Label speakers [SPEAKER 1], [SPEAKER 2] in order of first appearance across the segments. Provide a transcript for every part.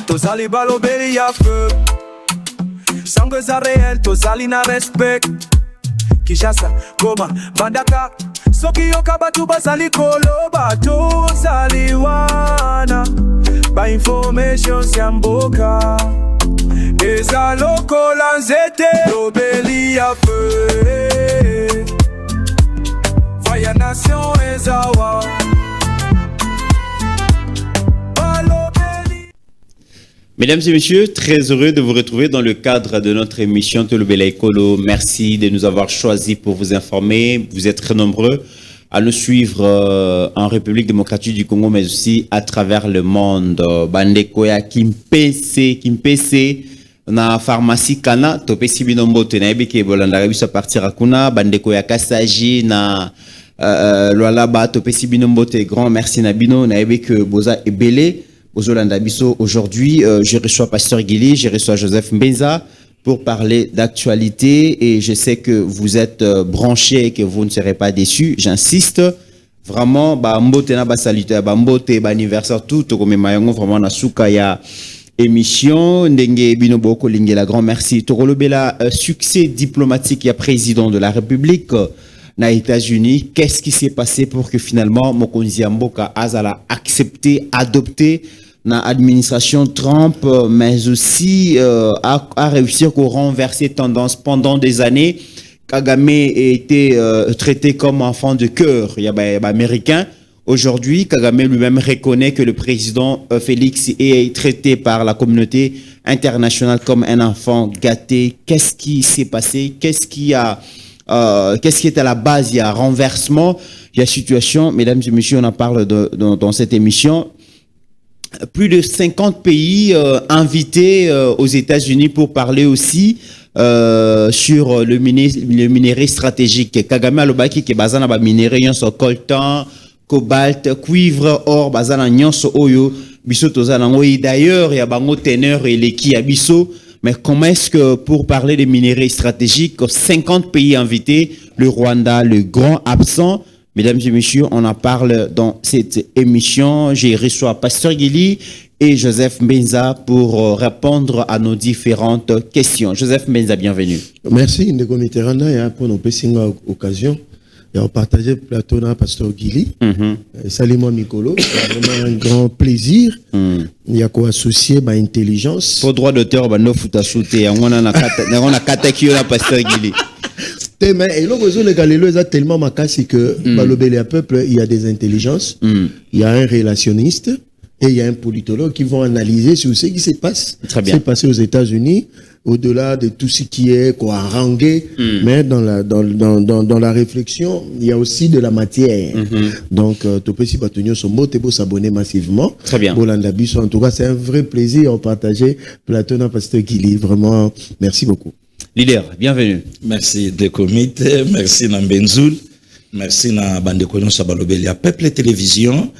[SPEAKER 1] Tozali balobeli ya feu Sangue za réel, tozali na respect Kishasa, Goma, Bandaka Soki yoka batu bazali koloba Tozali wana Ba information siamboka Eza lokola nzete Lobeli ya feu Faya nation ezawa
[SPEAKER 2] Mesdames et messieurs, très heureux de vous retrouver dans le cadre de notre émission Tolobela Ekolo. Merci de nous avoir choisis pour vous informer. Vous êtes très nombreux à nous suivre en République démocratique du Congo, mais aussi à travers le monde. Bandekoya Kimpese, na pharmacie Kana, Topesi Binombo Tenaebi ke Bolandarabi sa partir à Kuna, Bandekoya Kasaji na Loalaba Topesi Binombo te grand merci Nabino, Naebi ke Boza Ebele. Aujourd'hui, je reçois Pasteur Guili, je reçois Joseph Mbenza pour parler d'actualité et je sais que vous êtes branchés et que vous ne serez pas déçus. J'insiste vraiment, mbote na ba salutaire, mbote ba anniversaire tout comme mayango vraiment na suka ya émission ndenge bino boko lingela grand merci. Tokolobela succès diplomatique ya président de la République na États-Unis. Qu'est-ce qui s'est passé pour que finalement Mokonzi Mboka Azala accepté, adopté na administration Trump, mais aussi a réussi à renverser tendance pendant des années. Kagame a été traité comme enfant de cœur, il y a américain. Aujourd'hui, Kagame lui-même reconnaît que le président Félix est traité par la communauté internationale comme un enfant gâté. Qu'est-ce qui s'est passé? Qu'est-ce qui est à la base? Il y a renversement, il y a situation. Mesdames et messieurs, on en parle dans cette émission. Plus de 50 pays invités aux États-Unis pour parler aussi sur le minerai stratégique. Kagame alobaki ke bazana ba minerai nyonso coltan, cobalt, cuivre, or bazana nyonso oyo biso tozana ngoyi. D'ailleurs, il y a bango teneur et leki ya biso. Mais comment est-ce que pour parler des minerais stratégiques, 50 pays invités, le Rwanda, le grand absent? Mesdames et messieurs, on en parle dans cette émission. J'ai reçu Pasteur Guili et Joseph Mbenza pour répondre à nos différentes questions. Joseph Mbenza, bienvenue.
[SPEAKER 3] Merci, Ndeko Mitterrand, pour nos occasion. Et on partage le plateau dans Pasteur Guili. Salut-moi, Mikolo. C'est vraiment un grand plaisir. Il y a quoi associer ma intelligence.
[SPEAKER 2] Pour droit d'auteur, no futa shooter. On a katakio la Pasteur Guili.
[SPEAKER 3] Et là, les Galélo, ils ont tellement macassé que dans le Bélia peuple, il y a des intelligences, il y a un relationniste et il y a un politologue qui vont analyser sur ce qui se passe.
[SPEAKER 2] Très bien.
[SPEAKER 3] C'est passé aux États-Unis, au-delà de tout ce qui est quoi harangué, mais dans la réflexion, il y a aussi de la matière. Donc, Topesi Batonio Sombo, Tebo s'abonner massivement.
[SPEAKER 2] Très bien.
[SPEAKER 3] Bolanda Bisso, en tout cas, c'est un vrai plaisir de partager Plateau dans Pasteur Guili. Vraiment, merci beaucoup.
[SPEAKER 2] Leader, bienvenue.
[SPEAKER 4] Merci de comité, merci Nambenzoul, merci na Bandekono Sabalobeli, Peuple Télévision,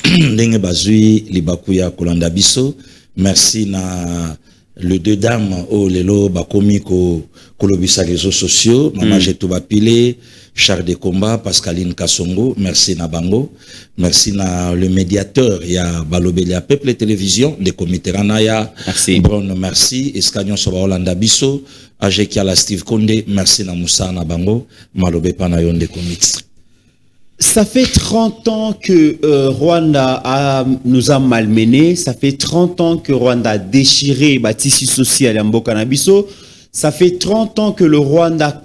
[SPEAKER 4] Ndenge Bazui, Libakuya Kolanda Biso, merci na le deux dames au lelo bakomi ko kolobisa réseaux sociaux, Mama Jetou Bapile, Char de Combat, Pascaline Kassongo, merci na Bango, merci na le médiateur, il y a Balobeli à Peuple Télévision, de comité Ranaya,
[SPEAKER 2] merci.
[SPEAKER 4] Brown, merci, Escagnon Sobaolanda Biso, Ajekia la Steve Konde, merci na Moussa na Bango, Malobe Panayon de comité.
[SPEAKER 2] Ça fait 30 ans que Rwanda nous a malmenés. Ça fait 30 ans que Rwanda a déchiré le tissu social en Bokanabiso. Ça fait 30 ans que le Rwanda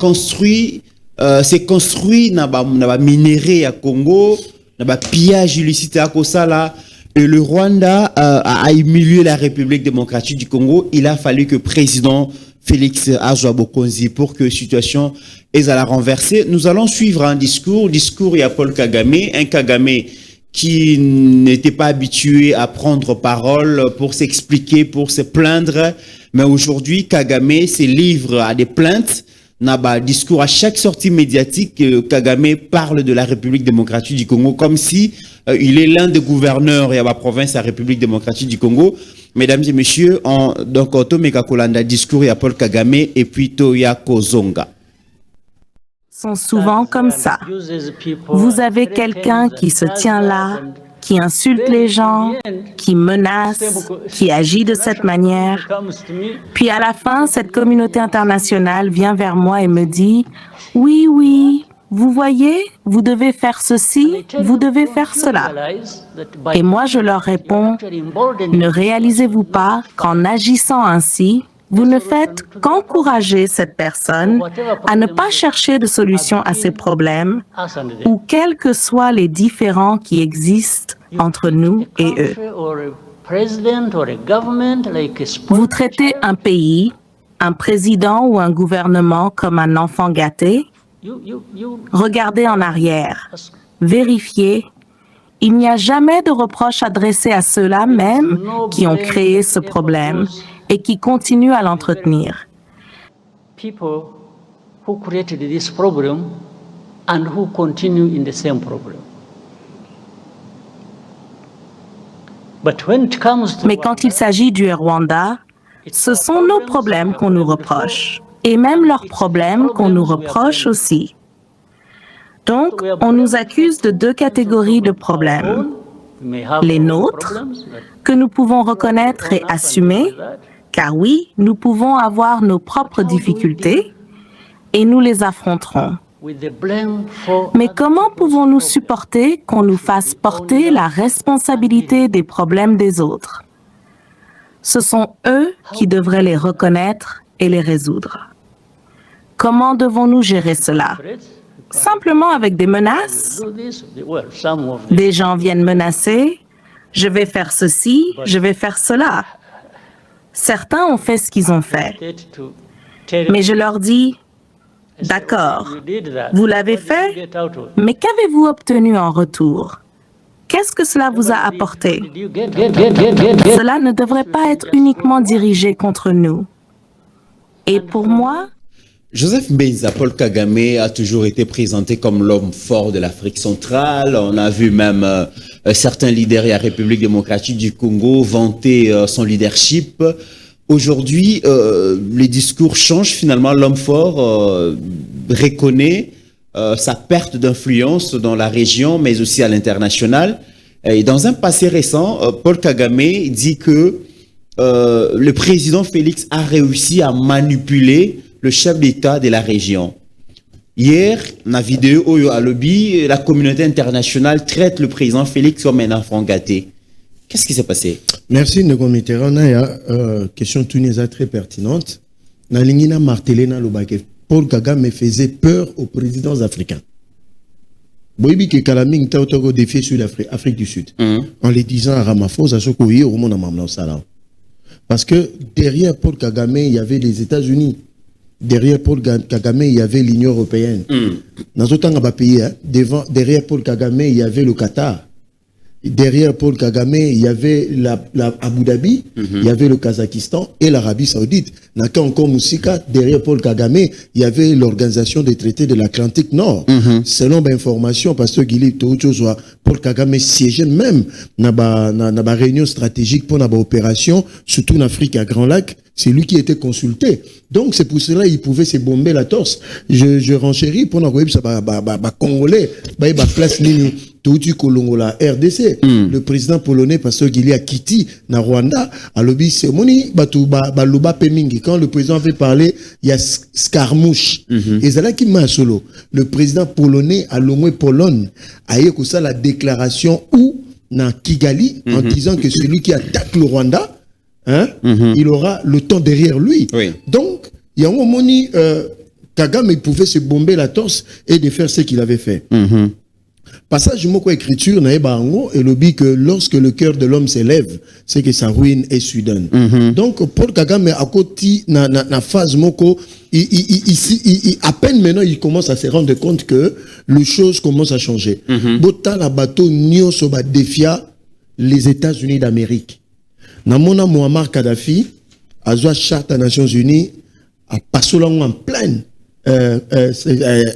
[SPEAKER 2] s'est construit dans la minerai à Congo, dans le pillage illicite à Kosala. Et le Rwanda a humilié la République démocratique du Congo. Il a fallu que le président Félix Antoine-Bokonzi pour que la situation est à la renverser. Nous allons suivre un discours. Il y a Paul Kagame, un Kagame qui n'était pas habitué à prendre parole pour s'expliquer, pour se plaindre. Mais aujourd'hui, Kagame se livre à des plaintes. Discours à chaque sortie médiatique, Kagame parle de la République démocratique du Congo comme si il est l'un des gouverneurs et à la province de la République démocratique du Congo. Mesdames et messieurs, donc Tomeka Kolanda discours à Paul Kagame et puis Toya Kozonga.
[SPEAKER 5] sont souvent comme ça. Vous avez quelqu'un qui se tient là, qui insulte les gens, qui menace, qui agit de cette manière. Puis à la fin, cette communauté internationale vient vers moi et me dit « Oui, oui, vous voyez, vous devez faire ceci, vous devez faire cela. » Et moi, je leur réponds « Ne réalisez-vous pas qu'en agissant ainsi, vous ne faites qu'encourager cette personne à ne pas chercher de solution à ses problèmes ou quels que soient les différends qui existent entre nous et eux. Vous traitez un pays, un président ou un gouvernement comme un enfant gâté. Regardez en arrière, vérifiez. Il n'y a jamais de reproche adressé à ceux-là même qui ont créé ce problème et qui continuent à l'entretenir.
[SPEAKER 6] People who created this problem and who continue in the same problem. But when it comes to
[SPEAKER 5] Mais quand il s'agit du Rwanda, ce sont nos problèmes qu'on nous reproche, et même leurs problèmes qu'on nous reproche aussi. Donc, on nous accuse de deux catégories de problèmes. Les nôtres, que nous pouvons reconnaître et assumer, car oui, nous pouvons avoir nos propres difficultés et nous les affronterons. Mais comment pouvons-nous supporter qu'on nous fasse porter la responsabilité des problèmes des autres? Ce sont eux qui devraient les reconnaître et les résoudre. Comment devons-nous gérer cela? Simplement avec des menaces? Des gens viennent menacer, je vais faire ceci, je vais faire cela. Certains ont fait ce qu'ils ont fait. Mais je leur dis, d'accord, vous l'avez fait, mais qu'avez-vous obtenu en retour? Qu'est-ce que cela vous a apporté? Cela ne devrait pas être uniquement dirigé contre nous. Et pour moi,
[SPEAKER 2] Joseph Mbenza, Paul Kagame a toujours été présenté comme l'homme fort de l'Afrique centrale. On a vu même certains leaders de la République démocratique du Congo vanter son leadership. Aujourd'hui, les discours changent. Finalement, l'homme fort reconnaît sa perte d'influence dans la région, mais aussi à l'international. Et dans un passé récent, Paul Kagame dit que le président Félix a réussi à manipuler le chef d'État de la région. Hier, dans la vidéo Oyo Alobi, la communauté internationale traite le président Félix comme un enfant gâté. Qu'est-ce qui s'est passé?
[SPEAKER 3] Merci, Nego Mitterrand. Il y a question très pertinente. Nalingina Martelena Lobake, Paul Kagame faisait peur aux présidents africains. Boibi ke Kalaming Taotogo défié sur l'Afrique du Sud. En les disant à Ramaphosa, Sokoye, au monde à Salam. Parce que derrière Paul Kagame, il y avait les États-Unis. Derrière Paul Kagame, il y avait l'Union européenne. Dans autant de pays, derrière Paul Kagame, il y avait le Qatar. Derrière Paul Kagame, il y avait Abu Dhabi, il y avait le Kazakhstan et l'Arabie Saoudite. Derrière Paul Kagame, il y avait l'Organisation des traités de l'Atlantique Nord. Selon l'information, Pasteur Guili, Paul Kagame siégeait même dans la réunion stratégique pour l'opération, surtout en Afrique à Grand Lac. C'est lui qui était consulté. Donc, c'est pour cela qu'il pouvait se bomber la torse. Je renchéris pour nous ça Congolais, place Nini, Touti Kolongola, RDC. Le président polonais, Pasteur Guili, a quitté na Rwanda, à l'obis cérémonie, Baluba Pemingi. Quand le président avait parlé, il y a Scarmouche. Et c'est là qui m'a solo. Le président polonais, à l'Omoué Pologne, a eu ça la déclaration où, na Kigali, en disant que celui qui attaque le Rwanda, il aura le temps derrière lui. Oui. Donc, il y a un moment Kagame pouvait se bomber la torse et de faire ce qu'il avait fait. Passage moko écriture na ebango et lobby que lorsque le cœur de l'homme s'élève, c'est que sa ruine est soudaine. Donc Paul Kagame à côté na phase moko à peine maintenant il commence à se rendre compte que les choses commencent à changer. Bota la bateau nyoso ba défia les États-Unis d'Amérique. Namona Muammar Kadhafi a joué charte des Nations Unies à passer en pleine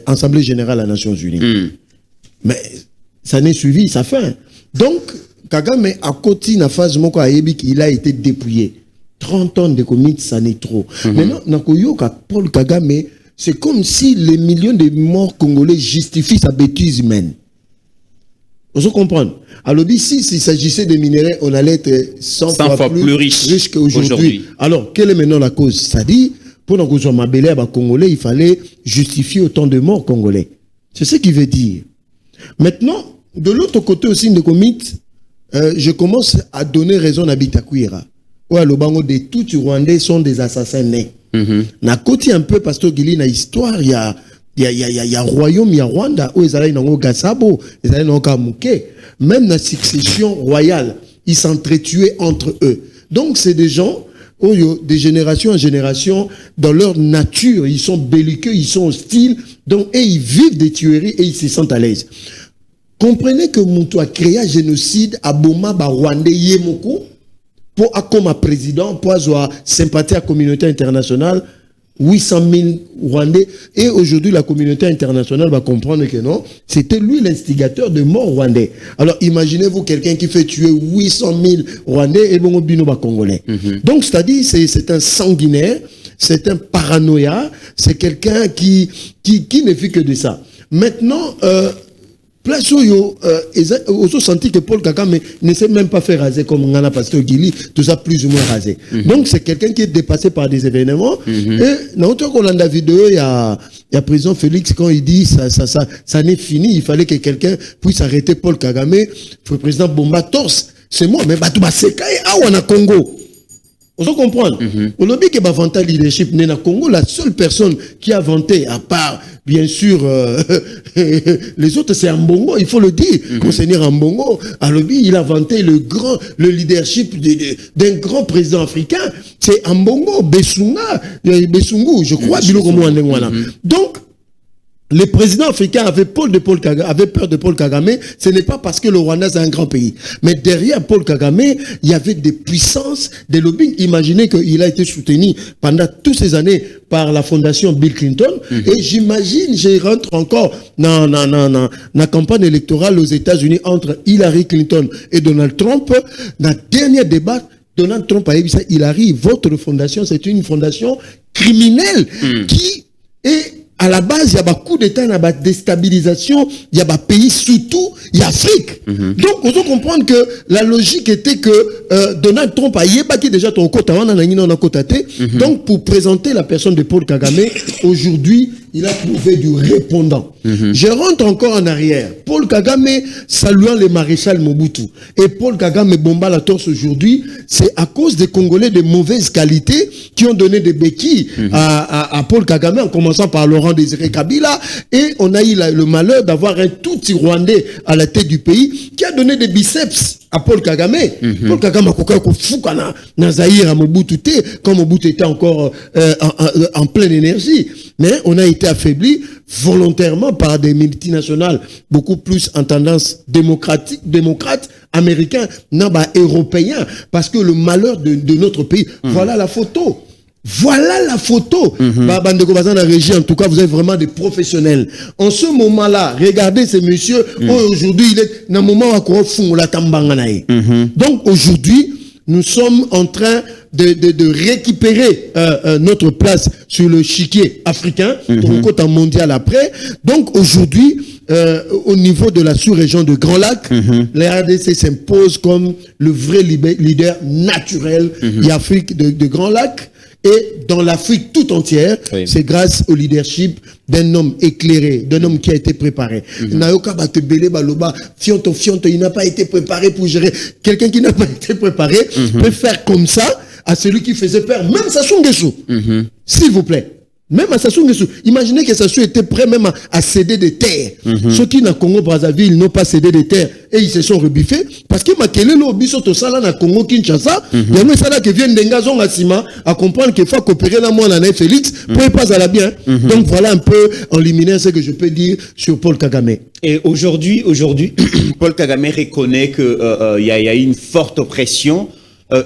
[SPEAKER 3] Assemblée Générale des Nations Unies. Mais ça n'est suivi, ça fait. Donc, Kagame à côté de la phase moko ayebi il a été dépouillé. 30 tonnes de commit, ça n'est trop. Maintenant, Nakoyoka, Paul Kagame, c'est comme si les millions de morts congolais justifient sa bêtise humaine. Vous comprenez? Alors ici, s'il s'agissait de minerais, on allait être 100 fois plus riche qu'aujourd'hui. Alors, quelle est maintenant la cause? Ça dit, pour nous que ma belle congolais, il fallait justifier autant de morts congolais. C'est ce qu'il veut dire. Maintenant, de l'autre côté aussi de Comite, je commence à donner raison à Bitakwira. Ouais, le bango de tous les Rwandais sont des assassins nés. Na côté un peu, Pasteur Guili, na histoire, il y a royaume, il y a Rwanda, où ils allaient dans Gasabo, ils allaient dans Kamuke. Même la succession royale, ils s'entretuaient entre eux. Donc, c'est des gens, de génération en génération, dans leur nature, ils sont belliqueux, ils sont hostiles, donc, et ils vivent des tueries et ils se sentent à l'aise. Comprenez que Moutou a créé un génocide à Boma, Rwandais, Yemoko, pour comme président, pour avoir sympathie à la communauté internationale, 800 000 Rwandais. Et aujourd'hui, la communauté internationale va comprendre que non, c'était lui l'instigateur de mort rwandais. Alors, imaginez-vous quelqu'un qui fait tuer 800 000 Rwandais et bon, bino congolais. Donc, c'est-à-dire, c'est un sanguinaire, c'est un paranoïa, c'est quelqu'un qui ne fait que de ça. Maintenant, place où ils ont senti que Paul Kagame ne sait même pas faire raser comme Ngana Pasteur Guili, tout ça plus ou moins rasé. Donc c'est quelqu'un qui est dépassé par des événements. Et dans notre Colanda vidéo, il y a président Félix quand il dit ça n'est fini, il fallait que quelqu'un puisse arrêter Paul Kagame, le président Bomba torse. C'est moi, mais Batouba Sekaï, on a Congo. Vous comprenez? On a dit que Bavanta leadership n'est na Congo la seule personne qui a vanté, à part bien sûr les autres, c'est Ambongo, il faut le dire. Monseigneur Ambongo, Alobi, il a vanté le leadership d'un grand président africain. C'est Ambongo, Bessungu, je crois, donc, les présidents africains avaient peur de Paul Kagame. Ce n'est pas parce que le Rwanda c'est un grand pays. Mais derrière Paul Kagame, il y avait des puissances, des lobbies. Imaginez qu'il a été soutenu pendant toutes ces années par la fondation Bill Clinton. Et j'imagine, je rentre encore dans la campagne électorale aux États-Unis entre Hillary Clinton et Donald Trump. Dans le dernier débat, Donald Trump a dit ça, Hillary, votre fondation, c'est une fondation criminelle qui est à la base, il y a un coup d'État, il y a une déstabilisation, il y a un pays, surtout, il y a Afrique. Donc, on doit comprendre que la logique était que Donald Trump a yébaki déjà ton côté, donc pour présenter la personne de Paul Kagame, aujourd'hui, il a trouvé du répondant. Je rentre encore en arrière. Paul Kagame saluant le maréchal Mobutu. Et Paul Kagame bomba la torse aujourd'hui, c'est à cause des Congolais de mauvaise qualité qui ont donné des béquilles à Paul Kagame, en commençant par Laurent Désiré Kabila. Et on a eu le malheur d'avoir un tout petit Rwandais à la tête du pays qui a donné des biceps à Paul Kagame. Paul Kagame a fou na Zaïre à Mobutu, quand Mobutu était encore en pleine énergie. Mais on a été affaibli volontairement par des multinationales beaucoup plus en tendance démocrate américain, non, européen, parce que le malheur de notre pays, voilà la photo. Voilà la photo. Dans la régie, en tout cas, vous êtes vraiment des professionnels. En ce moment-là, regardez ces messieurs, aujourd'hui, il est dans un moment où la tambanganaï. Donc, aujourd'hui, nous sommes en train de récupérer notre place sur le chiquier africain, pour le côté mondial après. Donc, aujourd'hui, au niveau de la sous-région de Grand Lac, la RDC s'impose comme le vrai leader naturel d'Afrique de Grand Lac. Et dans l'Afrique tout entière, c'est grâce au leadership d'un homme éclairé, d'un homme qui a été préparé. Nayoka Batebele Baloba, Fionto, il n'a pas été préparé pour gérer. Quelqu'un qui n'a pas été préparé peut faire comme ça à celui qui faisait peur, même Sassou Nguesso. S'il vous plaît. Même à Sassou Nguesso. Imaginez que Sassou était prêt même à céder des terres. Ceux qui, dans Congo-Brazzaville, n'ont pas cédé des terres et ils se sont rebiffés. Parce que Makele Lobiso Tosala na Congo Kinshasa, il y a même ça là qui vient d'Engazon à Sima à comprendre qu'il faut coopérer là, moi, l'année Félix, pour ne pas aller bien. Donc voilà un peu en liminaire ce que je peux dire sur Paul Kagame.
[SPEAKER 2] Et aujourd'hui, Paul Kagame reconnaît que y a une forte pression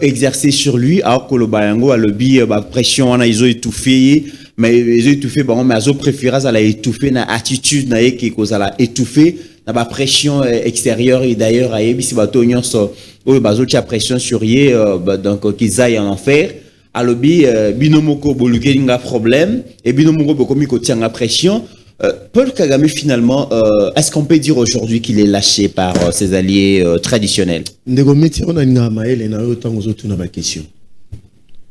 [SPEAKER 2] exercée sur lui, alors que le Bayango a le pression, on a étouffé. Mais ils ont étouffé, bon, mais ils ont préféré à la étouffer, na attitude, na qui cause à la étouffer, na ba pression extérieure, et d'ailleurs, à Yebi, si bateau, on y a pression sur donc, qu'ils aillent en enfer. alobi binomoko bolukelinga problème et binomoko bokomi ko tianga pression. Paul Kagame finalement, est-ce qu'on peut dire aujourd'hui qu'il est lâché par ses alliés traditionnels?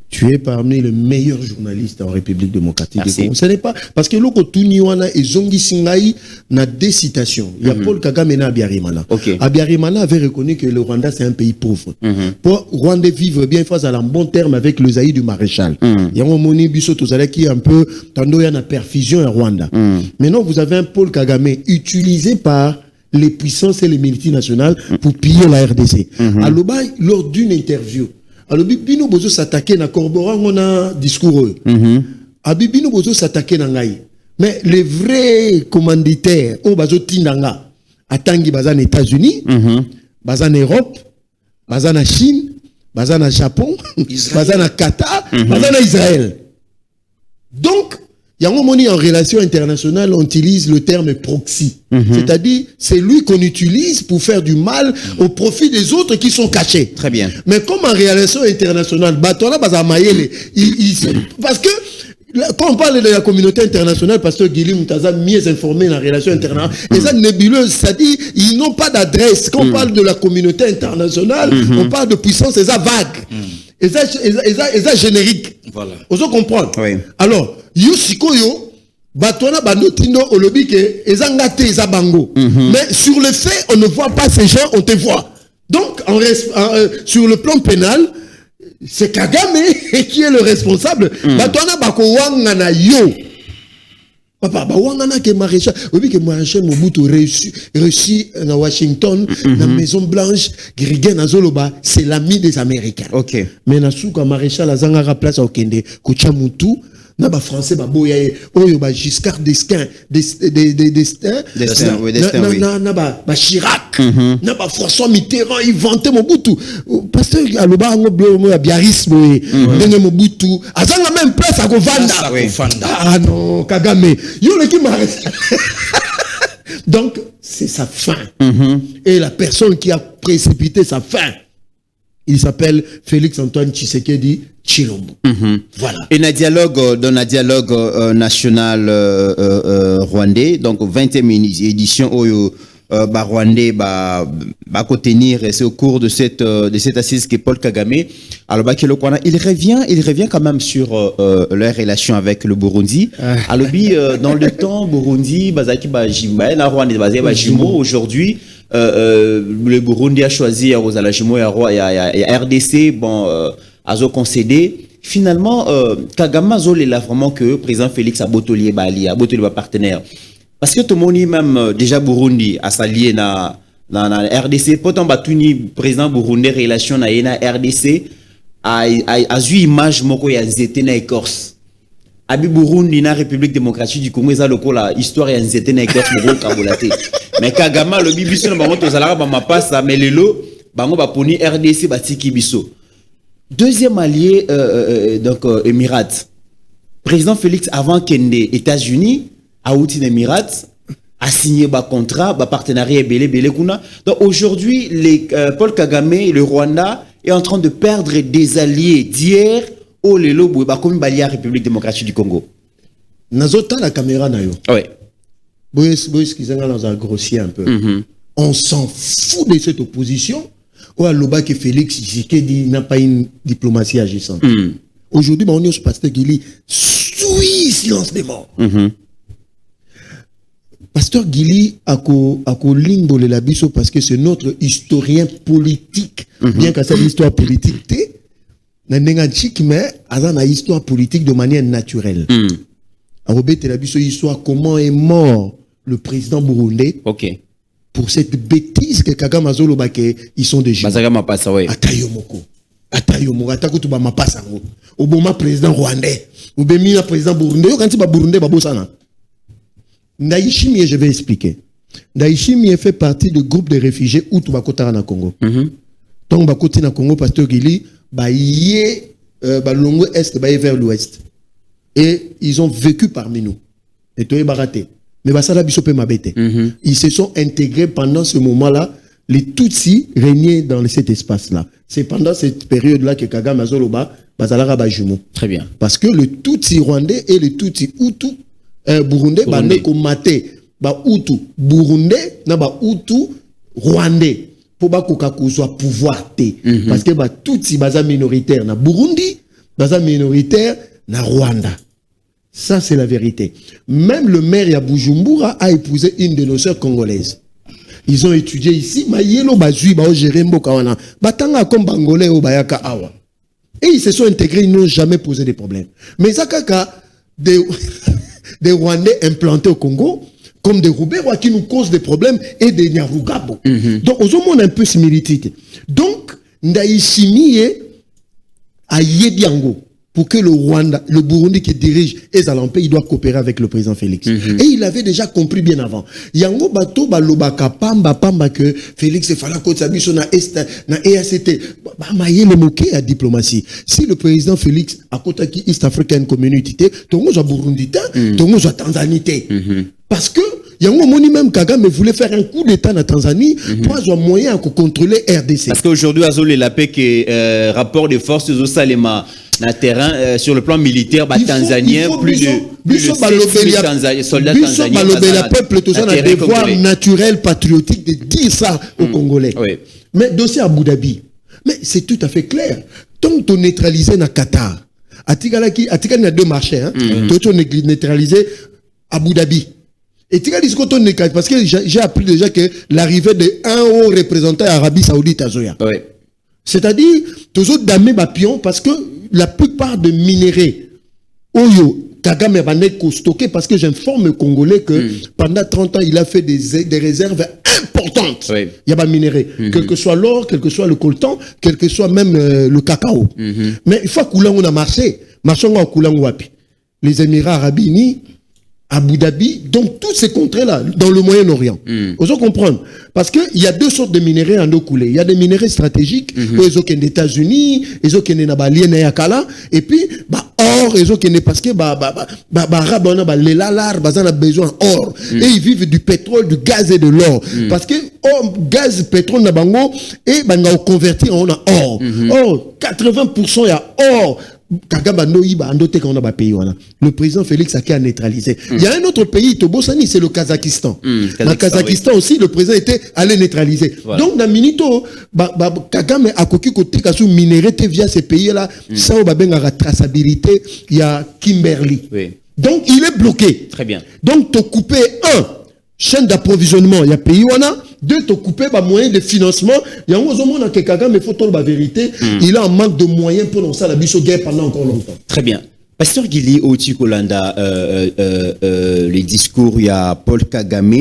[SPEAKER 3] Tu es parmi les meilleurs journalistes en République démocratique du Congo. Ce n'est pas parce que l'oko Tuniwana et Zongi Singai n'a des citations. Il y a Paul Kagame et Abiyarimana. Abiyarimana avait reconnu que le Rwanda c'est un pays pauvre. Pour Rwanda vivre bien face à un bon terme avec le Zaïre du maréchal. Il y a un moni biso tozala qui est un peu tando yana perfusion en Rwanda. Maintenant vous avez un Paul Kagame utilisé par les puissances et les multinationales pour piller la RDC. À l'Obaï, lors d'une interview, alors bino bozo s'attaquer na corroborant on a discours. Abi bino bozo s'attaquer na ngai. Mais les vrais commanditaires au bazo tindanga atangi bazan États-Unis, bazan Europe, bazan Chine, bazan Japon, bazan Qatar, bazan Israël. Donc il y a un moment en relation internationale, on utilise le terme proxy. C'est-à-dire, c'est lui qu'on utilise pour faire du mal au profit des autres qui sont cachés.
[SPEAKER 2] Très bien.
[SPEAKER 3] Mais comme en relation internationale, parce que quand on parle de la communauté internationale, Pasteur Guili Moutaza mieux informé dans la relation internationale, et ça nébuleuse, c'est-à-dire ils n'ont pas d'adresse. Quand on parle de la communauté internationale, on parle de puissance, c'est ça vague. Et ça générique. Voilà. Vous comprenez?
[SPEAKER 2] Oui.
[SPEAKER 3] Alors, Yusikoyo, Batona Banotino Olobike, Ezangate Ezabango. Mais sur le fait, on ne voit pas ces gens, on te voit. Donc, sur le plan pénal, c'est Kagame qui est le responsable. Batona Bako Wangana Yo. Papa, Wangana ke maréchal. Oui, que maréchal Mobutu reçu à Washington, dans la Maison Blanche, Grigen Azoloba, c'est l'ami des Américains.
[SPEAKER 2] Ok.
[SPEAKER 3] Mais Nasuka maréchal Azangara place au Kende, Kuchamutu, na ba français ba boya oyo ba Giscard d'Estaing na ba Chirac na ba François Mitterrand il vantait Mobutu parce que aloba ngo bleu ya biarisme ndenge Mobutu azanga même place à Kovanda. Ah non Kagame yo le qui m'arrête. Donc c'est sa fin. Et la personne qui a précipité sa fin, il s'appelle Félix Antoine Tshisekedi Tshilombo. Voilà.
[SPEAKER 2] Et dans un dialogue national rwandais, donc 20e édition où Rwandais va contenir, et c'est au cours de cette assise que Paul Kagame, alors il revient quand même sur leur relation avec le Burundi. Alors dans le temps Burundi, aujourd'hui. Le Burundi a choisi Rosalajimo et RDC, bon, Azo concédé. Finalement, Kagame a là vraiment que le président Félix a botolier Bali, a botolier partenaire. Parce que tout le monde, même déjà Burundi, a s'allié na RDC, pourtant, batuni président Burundi, relation na RDC, a eu image moko ya nzete na Écorce. Abi Burundi na République démocratique du Congo, ça le coup la histoire ya nzete na Écorce moko kabolaté. Mais Kagame le bibiso na bango tozalaka ba mapasa mais lelo bango ba poni RDC batiki biso. Deuxième allié donc Émirats. Président Félix avant Kende États-Unis a outi Émirats a signé ba contrat ba partenariat belé kuna. Donc aujourd'hui Paul Kagame et le Rwanda est en train de perdre des alliés d'hier au lelo ba comme balia République démocratique du Congo.
[SPEAKER 3] Nazota la caméra na yo.
[SPEAKER 2] Oui.
[SPEAKER 3] Grossier un peu. On s'en fout de cette opposition. Ou à l'oba que Félix Tshisekedi n'a pas une diplomatie agissante. Aujourd'hui, on est au pasteur Guili sous silence des morts. Pasteur Guili a limbo le labiso parce que c'est notre historien politique. Bien qu'à cette histoire politique, mais à histoire politique de manière naturelle. Histoire comment est mort le président burundais pour cette bêtise que Kagame Azoloba ils sont des gens. Atayomoko. Atakutuba mapasa ngo. Obama président rwandais. Obemina président burundais. Quand tu vas burundais babosana. Ndaishimie, je vais expliquer. Ndaishimie fait partie du groupe de réfugiés où tu vas côté na Congo. Donc ba côté na Congo pasteur Guili ba yé ba longo est ba vers l'ouest. Et ils ont vécu parmi nous. Et toi, baraté. Mais Basala Bissopé Mabete. Ils se sont intégrés pendant ce moment-là. Les Tutsis régnaient dans cet espace-là. C'est pendant cette période-là que Kagame Azoloba bazalara ba jumeau.
[SPEAKER 2] Très bien.
[SPEAKER 3] Parce que le Tutsi rwandais et le Tutsi Hutu burundais ba ne ko maté ba Hutu burundais na ba Hutu rwandais pour ba koka kozwa pouvoir té parce que ba Tutsi baza minoritaire na Burundi, baza minoritaire na Rwanda. Ça c'est la vérité. Même le maire ya Bujumbura a épousé une de nos sœurs congolaises. Ils ont étudié ici, Mayelo Bazui, Bao Jerembo Kawana, Batanga comme Bangolais ou Bayaka Awa. Et ils se sont intégrés, ils n'ont jamais posé de problème. Mais Zakaka, des Rwandais implantés au Congo, comme des Roubaix qui nous causent des problèmes, et des Nyarugabo. Donc, aux hommes, on a un peu similitude. Donc, Ndaïchimie à Yebiango, pour que le Rwanda, le Burundi qui dirige Ezalampe, il doit coopérer avec le président Félix. Et il avait déjà compris bien avant. Yango bato balobaka pamba que Félix fallait que Sabiso na EACT. Maye le moqué à diplomatie. Si le président Félix a côté qui East African Community, tongo za Burundi, tongo za Tanzanie. Parce que Yango Moni même Kagame voulait faire un coup d'état en Tanzanie pour avoir moyen de contrôler RDC.
[SPEAKER 2] Parce qu'aujourd'hui, Azole la paix que rapport de forces au Salema na terrain sur le plan militaire tanzanien plus de 7 000 soldats tanzaniens.
[SPEAKER 3] Le peuple tout ça a un devoir naturel patriotique de dire ça aux Congolais.
[SPEAKER 2] Oui.
[SPEAKER 3] Mais dossier Abu Dhabi. Mais c'est tout à fait clair. Tant qu'on neutralisait na Qatar, Atikali a deux marchés hein. Tout neutralisé Abu Dhabi. Et tu as parce que j'ai appris déjà que l'arrivée de un haut représentant Arabie Saoudite à Zoya.
[SPEAKER 2] Oui.
[SPEAKER 3] C'est-à-dire, tous autres damés bapions, parce que la plupart des minéraux, Oyo, Kagame va stocké, parce que j'informe Congolais que pendant 30 ans, il a fait des réserves importantes.
[SPEAKER 2] Oui.
[SPEAKER 3] Il y a pas minéraux. Quel que soit l'or, quel que soit le coltan, quel que soit même le cacao. Mais il faut que on a marché. Marchons à Koulang Wapi. Les Émirats Arabes Unis, Abu Dhabi, donc tous ces contrées-là, dans le Moyen-Orient. Vous comprenez? Parce qu'il y a deux sortes de minéraux en eau coulée. Il y a des minéraux stratégiques, ils ont des États-Unis, ils ont des Yakala, et puis, or, ils ont parce que, Arabes, on a l'alar, on a besoin d'or. Et ils vivent du pétrole, du gaz et de l'or. Parce que, gaz, pétrole, na bango, et on converti en or. Or, 80% il y a or. Le président Félix a neutralisé. Il y a un autre pays, Tobosani, c'est le Kazakhstan. Dans le Kazakhstan aussi, le président était allé neutraliser. Voilà. Donc, dans Minito, Kagame a coquille côté Kassou minéré via ces pays-là, ça a la traçabilité, il y a Kimberley.
[SPEAKER 2] Oui.
[SPEAKER 3] Donc, il est bloqué.
[SPEAKER 2] Très bien.
[SPEAKER 3] Donc, tu coupé chaîne d'approvisionnement, il y a pays deux, te couper moyen de financement. Il y a un moment que Kagame, mais faut la vérité, il a un manque de moyens pour lancer la biso guerre pendant encore longtemps.
[SPEAKER 2] Très bien. Pasteur Gili Otikolanda, les discours, il y a Paul Kagame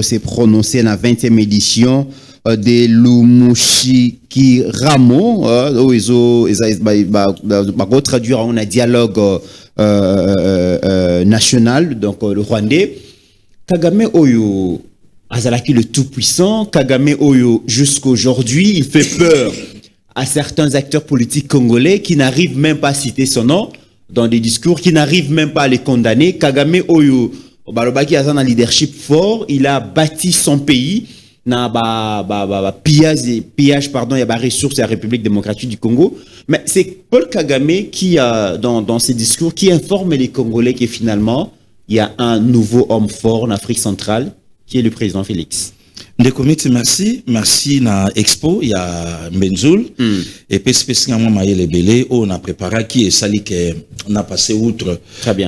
[SPEAKER 2] s'est prononcé dans la 20e édition de Lumushiki Ramo, où ils ont traduire en un dialogue national, donc le Rwandais. Kagame Oyo Azalaki le tout-puissant, Kagame Oyo jusqu'aujourd'hui, il fait peur à certains acteurs politiques congolais qui n'arrivent même pas à citer son nom dans des discours, qui n'arrivent même pas à les condamner. Kagame Oyo, Balobaki a un leadership fort, il a bâti son pays, na pillage pardon, il y a des ressources de la République démocratique du Congo. Mais c'est Paul Kagame qui a dans ses discours qui informe les Congolais que finalement il y a un nouveau homme fort en Afrique centrale qui est le président Félix.
[SPEAKER 4] De comité, merci na expo il y a Benzoul et puis spécialement Maël Belé on a préparé qui est sali que on a passé outre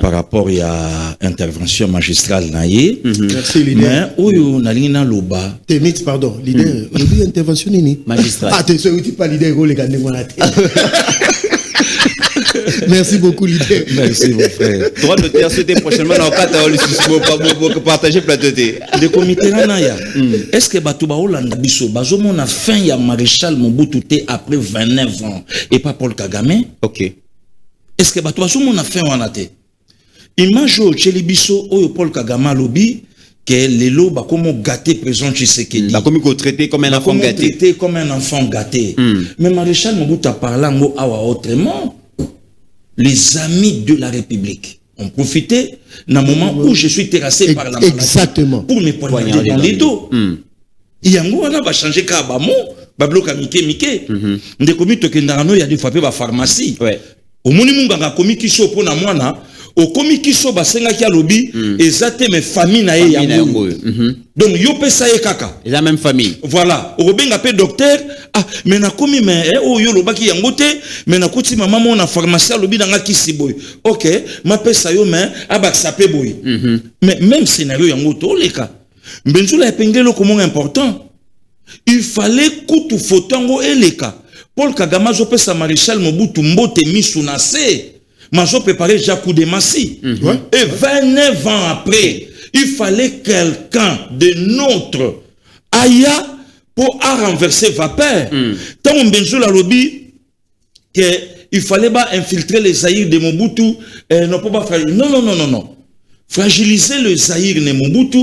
[SPEAKER 4] par rapport à intervention magistrale naïe.
[SPEAKER 3] Merci leader.
[SPEAKER 4] Mais où on a lina loba.
[SPEAKER 3] Témit pardon leader. Il intervention ni
[SPEAKER 2] magistral.
[SPEAKER 3] Ah tu sais pas leader les gars Merci beaucoup, leader.
[SPEAKER 4] Merci, mon frère.
[SPEAKER 2] Droit de te souhaiter prochainement dans le cadre partager plateau.
[SPEAKER 4] Le comité Naya, est-ce que Batouba Olanda Bisso, Bazomon a fin ya maréchal Mobutu après 29 ans et pas Paul Kagame?
[SPEAKER 2] Ok.
[SPEAKER 4] Est-ce que Batouba Somon a fin ou anate? Image au Tcheli Bisso, ou Paul Kagame lobby, que les lots, comment gâter présent Tshisekedi.
[SPEAKER 2] Comme traité comme un enfant gâté.
[SPEAKER 4] Traité comme un enfant gâté. Mais maréchal Mobutu a parlé autrement. Les amis de la République ont profité d'un moment où je suis terrassé par la maladie.
[SPEAKER 3] Exactement.
[SPEAKER 4] Pour me poignarder dans les dos. Yango, on va changer Kabamo babloka mike ndeko mito kendanga no ya des fois pe ba pharmacie
[SPEAKER 2] Ouais.
[SPEAKER 4] omoni munganga komi kiso pona mwana okomi kiso basenga ki alobi ezate me famille na ye yango donc yo pesa ye kaka
[SPEAKER 2] Et la même famille.
[SPEAKER 4] voilà obenga pe docteur mais na komi mais yo lobaki yango te mais na koti mama mo na pharmacie alobi nanga kisi boy OK ma pesa yo mais abakisa pe boy mais même scénario yango to leka mbenzula epengelo comment important il fallait kutu fotango eleka Paul Kagame zo pesa Maréchal Mobutu mbote misu na se mazo préparé Jacques de Massy et 29 ans après il fallait quelqu'un de notre aya pour renverser vapeur tant mbenzula lobi que il fallait pas infiltrer les Zaïre de Mobutu non pas non fragiliser le Zaïre de Mobutu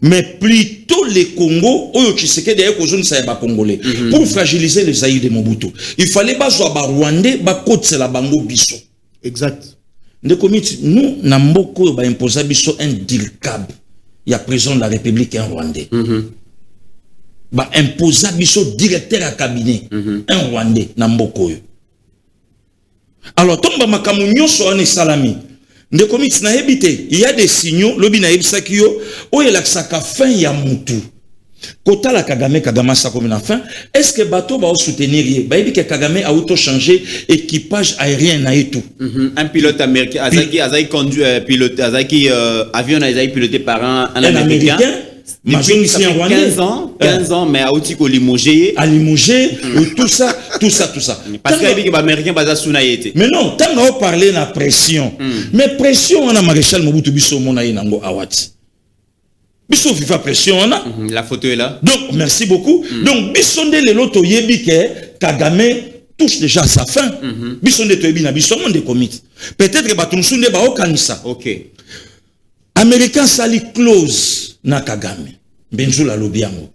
[SPEAKER 4] mais plutôt les Congo oyo Tshisekedi d'ailleurs kozoni sa ba congolais pour fragiliser le Zaïre de Mobutu il fallait pas zo ba rwandais ba kotsela bango biso
[SPEAKER 3] Exact.
[SPEAKER 4] ndeko miti nous na mboko ba imposer biso un dilcab ya président de la République un rwandais ba imposer biso directeur à cabinet un rwandais na mboko oyo alors tomba makamu nyonso ane salami ndeko miti na ebité il y a des signaux lobi na ebisaki yo oyo laksaka fin ya mutu kota la Kagame sa comme na fin est-ce que bateau va soutenir ye ba ebi que Kagame a auto changer équipage aérien na et tout
[SPEAKER 2] Un pilote américain Azaki conduit pilote Azaki avion Azaki piloté par un américain. Depuis ça fait 15 ans mais a aussi ko limogé
[SPEAKER 4] à limogé tout ça
[SPEAKER 2] parce que les américains baza suna yete
[SPEAKER 4] mais non tant on parler na pression mais pression on a Maréchal Mobutu biso mona yango awati biso viva pression on a
[SPEAKER 2] la photo est là
[SPEAKER 4] donc merci beaucoup donc biso nde lelo to yebi ke Kagame touche déjà à sa fin biso nde to yebi na biso monde commit peut-être ba tunsunde ba okanisa
[SPEAKER 2] OK
[SPEAKER 4] américain sali close na Kagame benzula lobiango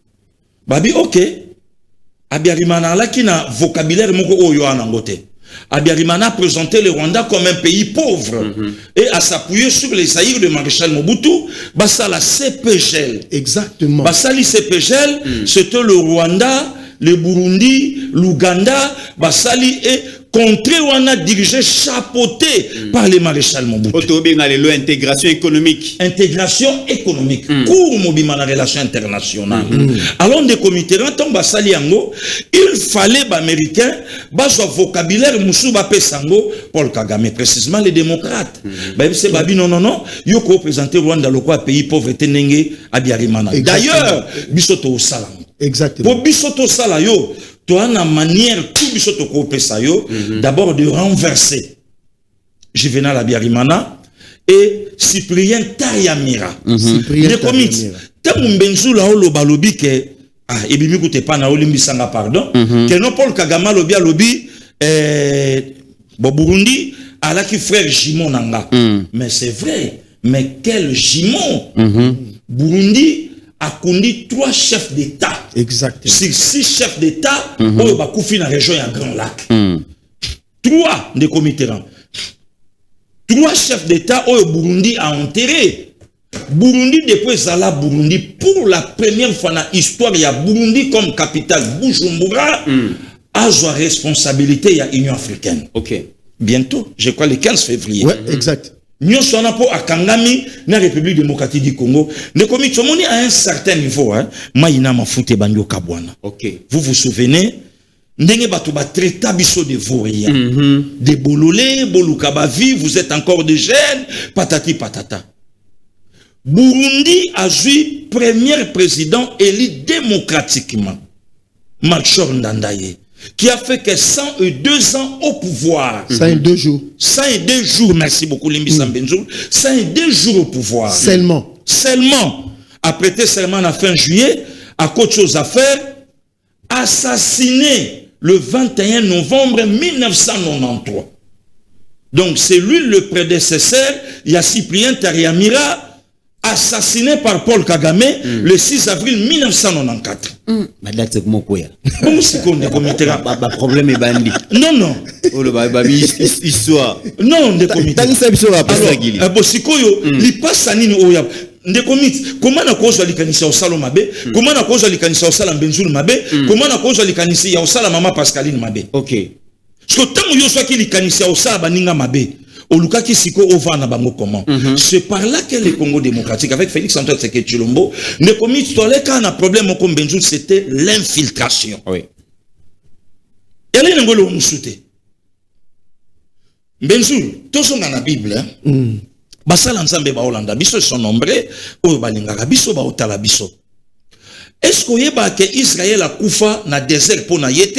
[SPEAKER 4] babi OK abiarimana la na vocabulaire moko oyo anangote abiarimana présenter le Rwanda comme un pays pauvre et à s'appuyer sur les Zaïre de Maréchal Mobutu basa la CPGL
[SPEAKER 3] Exactement.
[SPEAKER 4] basali CPGL c'était le Rwanda le Burundi l'Ouganda basali et contré on a dirigé chapeauté par les Maréchal Mobutu
[SPEAKER 2] intégration économique
[SPEAKER 4] cours mobima na relation internationale alors des comités tant basali yango il fallait ba américain baso vocabulaire musu ba pesango Paul Kagame précisément les démocrates ba c'est babi non yo ko présenter Rwanda le quoi pays pauvreté nenge abiarimana d'ailleurs bisoto au salam
[SPEAKER 3] Exactement.
[SPEAKER 4] pour bisoto sala yo tu as une manière tout bisoto ko pesa yo d'abord de renverser Juvenal Abiyarimana et Cyprien Tayamira. Les comités. Tant mbenzula olo balobi ke ebimi koute pa na olimbi sanga pardon que non Paul Kagame lobi bo Burundi alaki frère Jimon nanga. Mais c'est vrai, mais quel Jimon? Burundi a conduit 3 chefs d'État.
[SPEAKER 3] Exactement.
[SPEAKER 4] Sur 6 chefs d'État, on va couper dans la région à Grand Lac. 3 de comités. 3 chefs d'État au Burundi a enterré. Burundi depuis Zala Burundi pour la première fois dans l'histoire il y a Burundi comme capitale Bujumbura a sa responsabilité à l'Union africaine.
[SPEAKER 2] OK.
[SPEAKER 4] Bientôt, je crois le 15 février.
[SPEAKER 3] Ouais, exact.
[SPEAKER 4] Nous sommes pour Akangami na République démocratique du Congo. Les comités à un certain niveau hein. Maïna mafute banyo kabwana.
[SPEAKER 2] OK.
[SPEAKER 4] Vous vous souvenez ndenge bato ba traita biso de vauriens. Des bololé, bolukabavi, vous êtes encore des jeunes, patati patata. Burundi a eu premier président élu démocratiquement. Melchior Ndadaye, qui a fait que 102 ans au pouvoir.
[SPEAKER 3] 102 jours.
[SPEAKER 4] 102 jours, merci beaucoup Limbi Sambenzou. 102 jours au pouvoir.
[SPEAKER 3] Seulement.
[SPEAKER 4] Seulement. A prêté serment à fin juillet, à côté de choses à faire, assassiné le 21 novembre 1993. Donc c'est lui le prédécesseur, il y a Cyprien Tayamira, assassiné par Paul Kagame le 6 avril 1994.
[SPEAKER 2] Problème est bandi.
[SPEAKER 4] Non.
[SPEAKER 2] Oh le babi histoire.
[SPEAKER 4] Non, de comité. Alors, Bosikoyo, il passe à Nini Oya. Ndekomit, comment na cause likanisa osala mabe, comment na cause likanisa osala Mbenzulu mabe, comment na cause likanisa ya osala mama Pascaline mabe.
[SPEAKER 2] OK.
[SPEAKER 4] Parce que tant yo soit ki likanisa osala baninga mabe, oluka ki siko ova na bango comment. C'est par là que le Congo démocratique avec Félix Antoine Tshisekedi Tshilombo, Ndekomit tolé quand un problème comme Mbenzulu c'était l'infiltration.
[SPEAKER 2] Oui.
[SPEAKER 4] Yale ngolo musute. Mbenzulu, tozo na Bible hein. Basala nzambe ba Holanda biso sont nombreux oyo balingaka biso ba otala biso. Est-ce que yeba que Israël a kufa na désert pour na yete,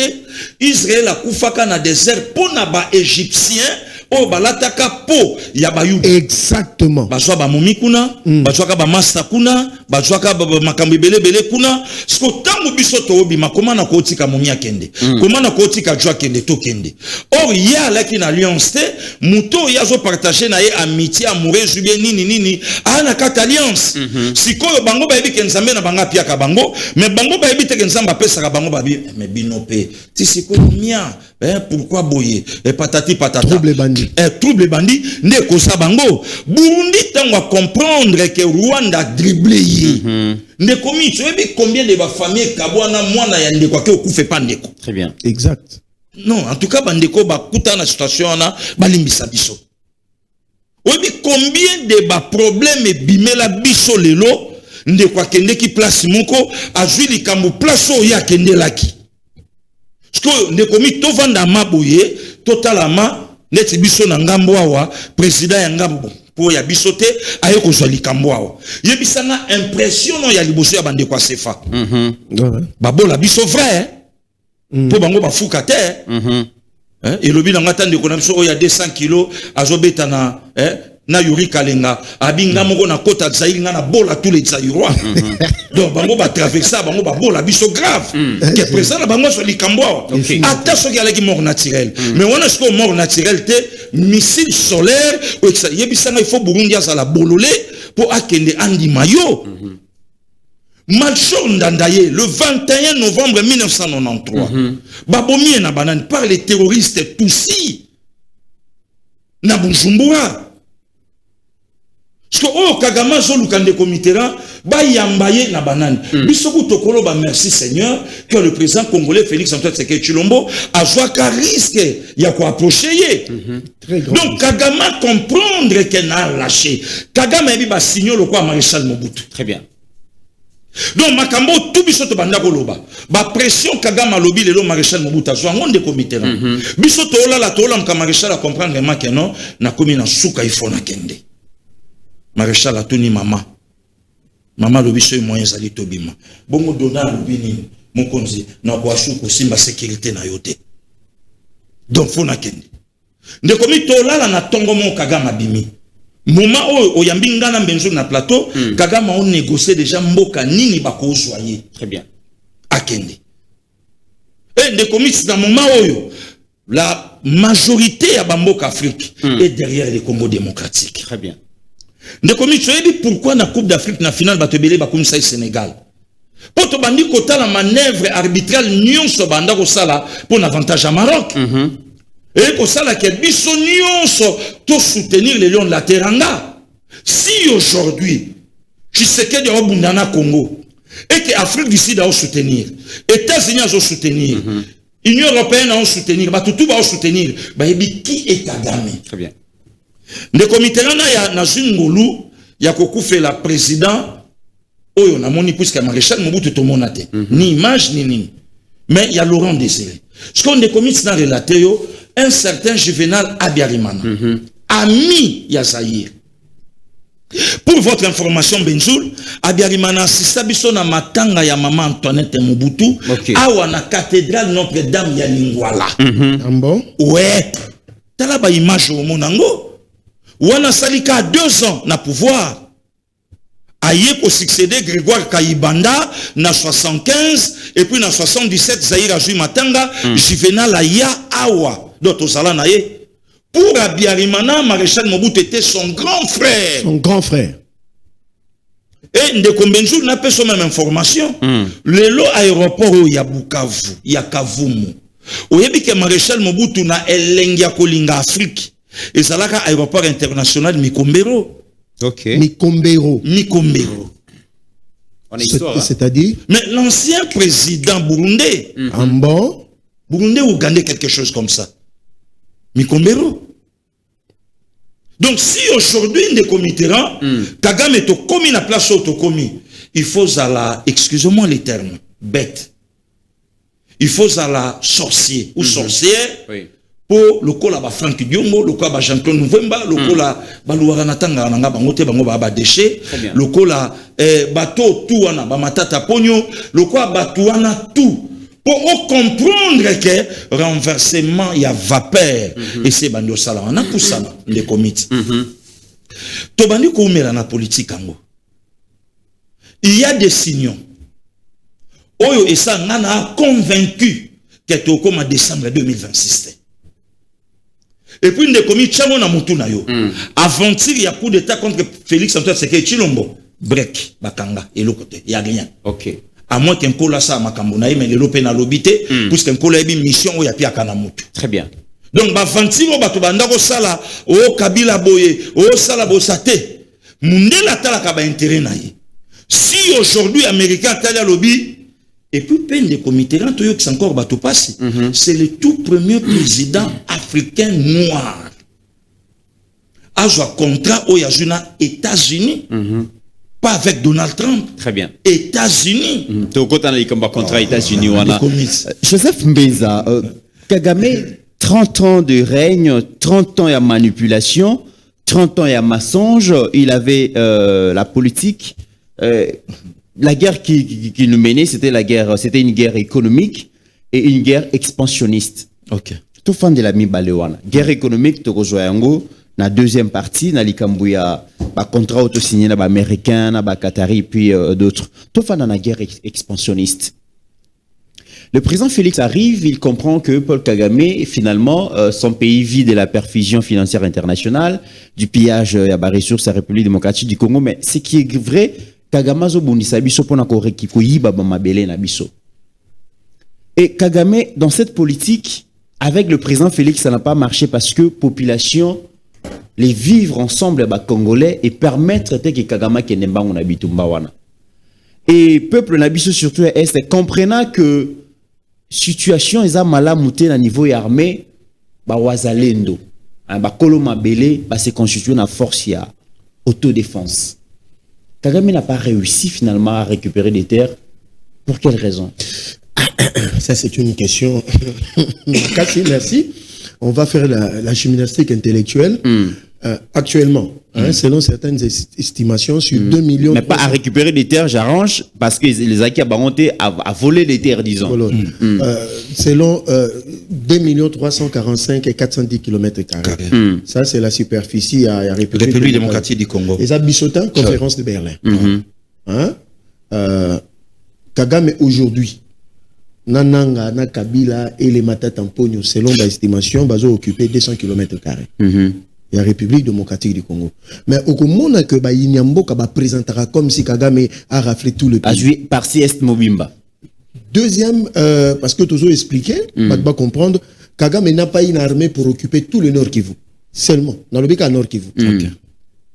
[SPEAKER 4] Israël a kufa ka na désert pour na ba égyptien oyo balataka po ya bayuda.
[SPEAKER 3] Exactement.
[SPEAKER 4] Bazwa ba momi kuna, bazwa ka ba master kuna, bazwa ka ba makambo belebele kuna. Est-ce que tango biso to obima comment na ko tika momi akende? Comment na ko tika jwa kende to kende? Or ya la ki na alliance te, muto ya zo partager na ye amitié amoureuse bien nini ana kata alliance. Sikoyo bango ba yebi kenzambe na banga pia ka bango, mais bango ba yebi te kenzamba pesa ka bango ba bi mais binope. Ti sikoyo mia, pourquoi boyer? Et patati patata.
[SPEAKER 3] Trouble bandit.
[SPEAKER 4] Trouble bandit ne kosa bango. Burundi tango comprendre que Rwanda dribblé yi. Ne komi tu sais combien de ba famille kabwana mwana ya ndeko ke okufe pa ndeko.
[SPEAKER 2] Très bien.
[SPEAKER 3] Exact.
[SPEAKER 4] Non, en tout cas bandeko ba kuta na situation na balimbisa biso. Obi combien de ba problème bimela biso lelo ndeko akende ki place moko azwi likambo place o ya kende laki. Parce que ndeko mi to vanda maboye totalement neti biso na ngambo awa président ya ngambo po ya biso te aye ko zwa likambo awa. Yebisanga impression no ya liboso ya bandeko a sefa. Babola biso vrai po bango bafuka te. Et le bilan attend de connaître il y a 200 kilos azobeta na Yuri Kalenga abinga moko na kota Zaïre na bola tous les Zaïrois. Donc bango ba traverser bango ba bola biso grave que présent na bango sur likambo. Attention qu'il y a qui mort naturel. Mais on a ce que mort naturel te missile solaire ou ça yebisanga il faut Burundi à la bololé pour akende andi mayo. Malchor Ndandaye, le 21 novembre 1993, Babomie na banane par les terroristes Tutsi na Bujumbura. Parce que oh Kagama Zolukande Komitera ba yambaye na banane. Bisoku tokolo ba merci Seigneur que le président congolais Félix Antoine Tshisekedi Tshilombo a joué qu'à risque ya ko approcher. Donc Kagama comprendre qu'elle a lâché. Kagama ebi ba signal quoi maréchal Mobutu.
[SPEAKER 2] Très bien.
[SPEAKER 4] Donc makambo tout biso to banda koloba ba pression Kagama lobi lelo maréchal Mobutu zo ngonde comité na biso to la maréchal a comprendre vraiment que non na komi na suka ifo na kende maréchal atuni mama lobi so moyen zali to bima bongo dona lobi ni mokonzi na kwa shuko simba sécurité na yote donc fo na kende nde komi to la na tongo mon Kagama bimi moment où oyambi ngana Mbenzulu na plateau Kagama on négocier déjà mboka nini bako soyer.
[SPEAKER 2] Très bien.
[SPEAKER 4] Akende. Et de comités dans moment où la majorité ya bamboka Afrique est derrière le Congo démocratique.
[SPEAKER 2] Très bien.
[SPEAKER 4] De comités pourquoi na Coupe d'Afrique na finale batebele ba comme ça Sénégal. Pour to bandi kota la manœuvre arbitrale nyonso banda ko sala pour l'avantage à Maroc. Et pour ça, biso nyonso to soutenir les lions de la Teranga. Si aujourd'hui, Tshisekedi a bundana Congo, et que l'Afrique du Sud a soutenir, États-Unis a soutenir, Union européenne a soutenir, tout va soutenir, qui est Kagame?
[SPEAKER 2] Très bien.
[SPEAKER 4] Le comité na na Zungulu, ya kokufe la président, oyo na moni puisque maréchal Mobutu to monate, ni image ni nini. Mais il y a Laurent Désiré. Ce qu'on est commis dans relaté un certain Juvenal Abiyarimana, ami Yazaïr. Pour votre information, Benzoul, Abiyarimana assista biso na matanga ya maman Antoinette Mobutu, awa na cathédrale Notre-Dame ya Lingwala.
[SPEAKER 3] Bon?
[SPEAKER 4] Ouais. Tala ba image au monango. Wana salika 2 ans na pouvoir. Aye pour succéder Grégoire Kayibanda na 75 et puis na 77 Zaïre Azui Matanga, Juvenal Aya Awa. D'autres salons pour Abiyarimana, maréchal Mobutu était son grand frère.
[SPEAKER 3] Son grand frère.
[SPEAKER 4] Et Ndeko Mbenzulu n'a pas cette même information. Le lot aéroport où il y a Bukavu, il y a Kavumu. Où il y a maréchal Mobutu na Elengia Kolinga Afrique. Et ça là aéroport international Mikombero.
[SPEAKER 2] Ok.
[SPEAKER 3] Mikombero.
[SPEAKER 2] On a histoire.
[SPEAKER 3] C'est-à-dire
[SPEAKER 4] Mais l'ancien président burundais,
[SPEAKER 3] en bon.
[SPEAKER 4] burundais ougandais, quelque chose comme ça. Mikombero. Donc si aujourd'hui des comités Kagame est commis la place au commis, il faut à la, excusez-moi les termes, bête. Il faut à la sorcier ou sorcière.
[SPEAKER 2] Oui.
[SPEAKER 4] Pour le col à Franck Diongo, le col à Jean-Claude Nouvemba, le col à Balouaranatanga, Nanga Bangote, Bango Baba Déchet, le col à Bateau Touana, Bamatata Pogno, le col à Batouana tout. Pour comprendre que renversement, il y a vapeur. Et c'est Bandio Sala. On a pour ça, les comités. Tobandi Koumela na politique ango. Il y a des signaux. Oyo et ça, on a convaincu que tu es comme en décembre 2026. Et puis, il commis Tchango na Mutuna yo. Avant-hier, il y a coup d'état contre Félix Antoine Sekei Chilombo. Break, Bakanga, et l'autre côté. Il n'y a rien.
[SPEAKER 2] Ok.
[SPEAKER 4] À moins qu'un cola ça, Makambonaï, mais le lopé na lobité, puisqu'un cola est une mission où il y a pire qu'un amout.
[SPEAKER 2] Très bien.
[SPEAKER 4] Donc, avant-hier, on va te banda ko sala, o Kabila boye, o sala bosate. Mundé la tala kaba intérêt naïe. Si aujourd'hui, Américain tala lobby, et puis, peine des comités, c'est encore bateau passé. C'est le tout premier président africain noir. A un contrat au Yazuna États-Unis. Pas avec Donald Trump.
[SPEAKER 2] Très bien.
[SPEAKER 4] États-Unis.
[SPEAKER 2] Tu as un contrat États-Unis.
[SPEAKER 7] Joseph Mbeza, Kagame, 30 ans de règne, 30 ans de manipulation, 30 ans de mensonge. Il avait la politique. La guerre qui nous menait, c'était une guerre économique et une guerre expansionniste.
[SPEAKER 4] Ok.
[SPEAKER 7] Tout fan de la mi-balewana. Guerre économique, Togozoyango, na deuxième partie, na Likambouya, contrat auto-signé, na américain, na Qatari, puis d'autres. Tout fan dans la guerre expansionniste. Le président Félix arrive, il comprend que Paul Kagame, finalement, son pays vit de la perfusion financière internationale, du pillage à la ressource à la République démocratique du Congo, mais ce qui est vrai, Kagame zo bundisa biso pona koreki ko yiba ba mabele na biso. Et Kagame, dans cette politique, avec le président Félix, ça n'a pas marché parce que population, les vivre ensemble ba Congolais et permettre que Kagame kenemba on habitumba wana. Et peuple na biso surtout est comprenant que situation eza malamouté na niveau armé ba wazalendo, ba kolo mabele ba se constituer na force ya autodéfense. Kagame n'a pas réussi finalement à récupérer des terres. Pour quelle raison?
[SPEAKER 3] Ça, c'est une question. Merci. On va faire la gymnastique intellectuelle. Actuellement, selon certaines estimations, sur 2 millions...
[SPEAKER 7] Mais pas à récupérer des terres, j'arrange, parce que les acquis à Baronté à voler des terres, disons.
[SPEAKER 3] Selon 2 345 et 410 km². Ça, c'est la superficie à la
[SPEAKER 4] République démocratique du Congo.
[SPEAKER 3] Les Abissotins, conférence de Berlin. Kagame, aujourd'hui, Nananga, Nakabila et les Matatampogno, selon l'estimation, bazo occupé 200 km². La République démocratique du Congo. Mais au moment que Inyambo présentera comme si Kagame a raflé tout le pays.
[SPEAKER 7] Par Est Mobimba.
[SPEAKER 3] Deuxième, parce que Tozo expliquait, pas comprendre, Kagame n'a pas une armée pour occuper tout le Nord Kivu. Seulement, dans le Béka Nord Kivu.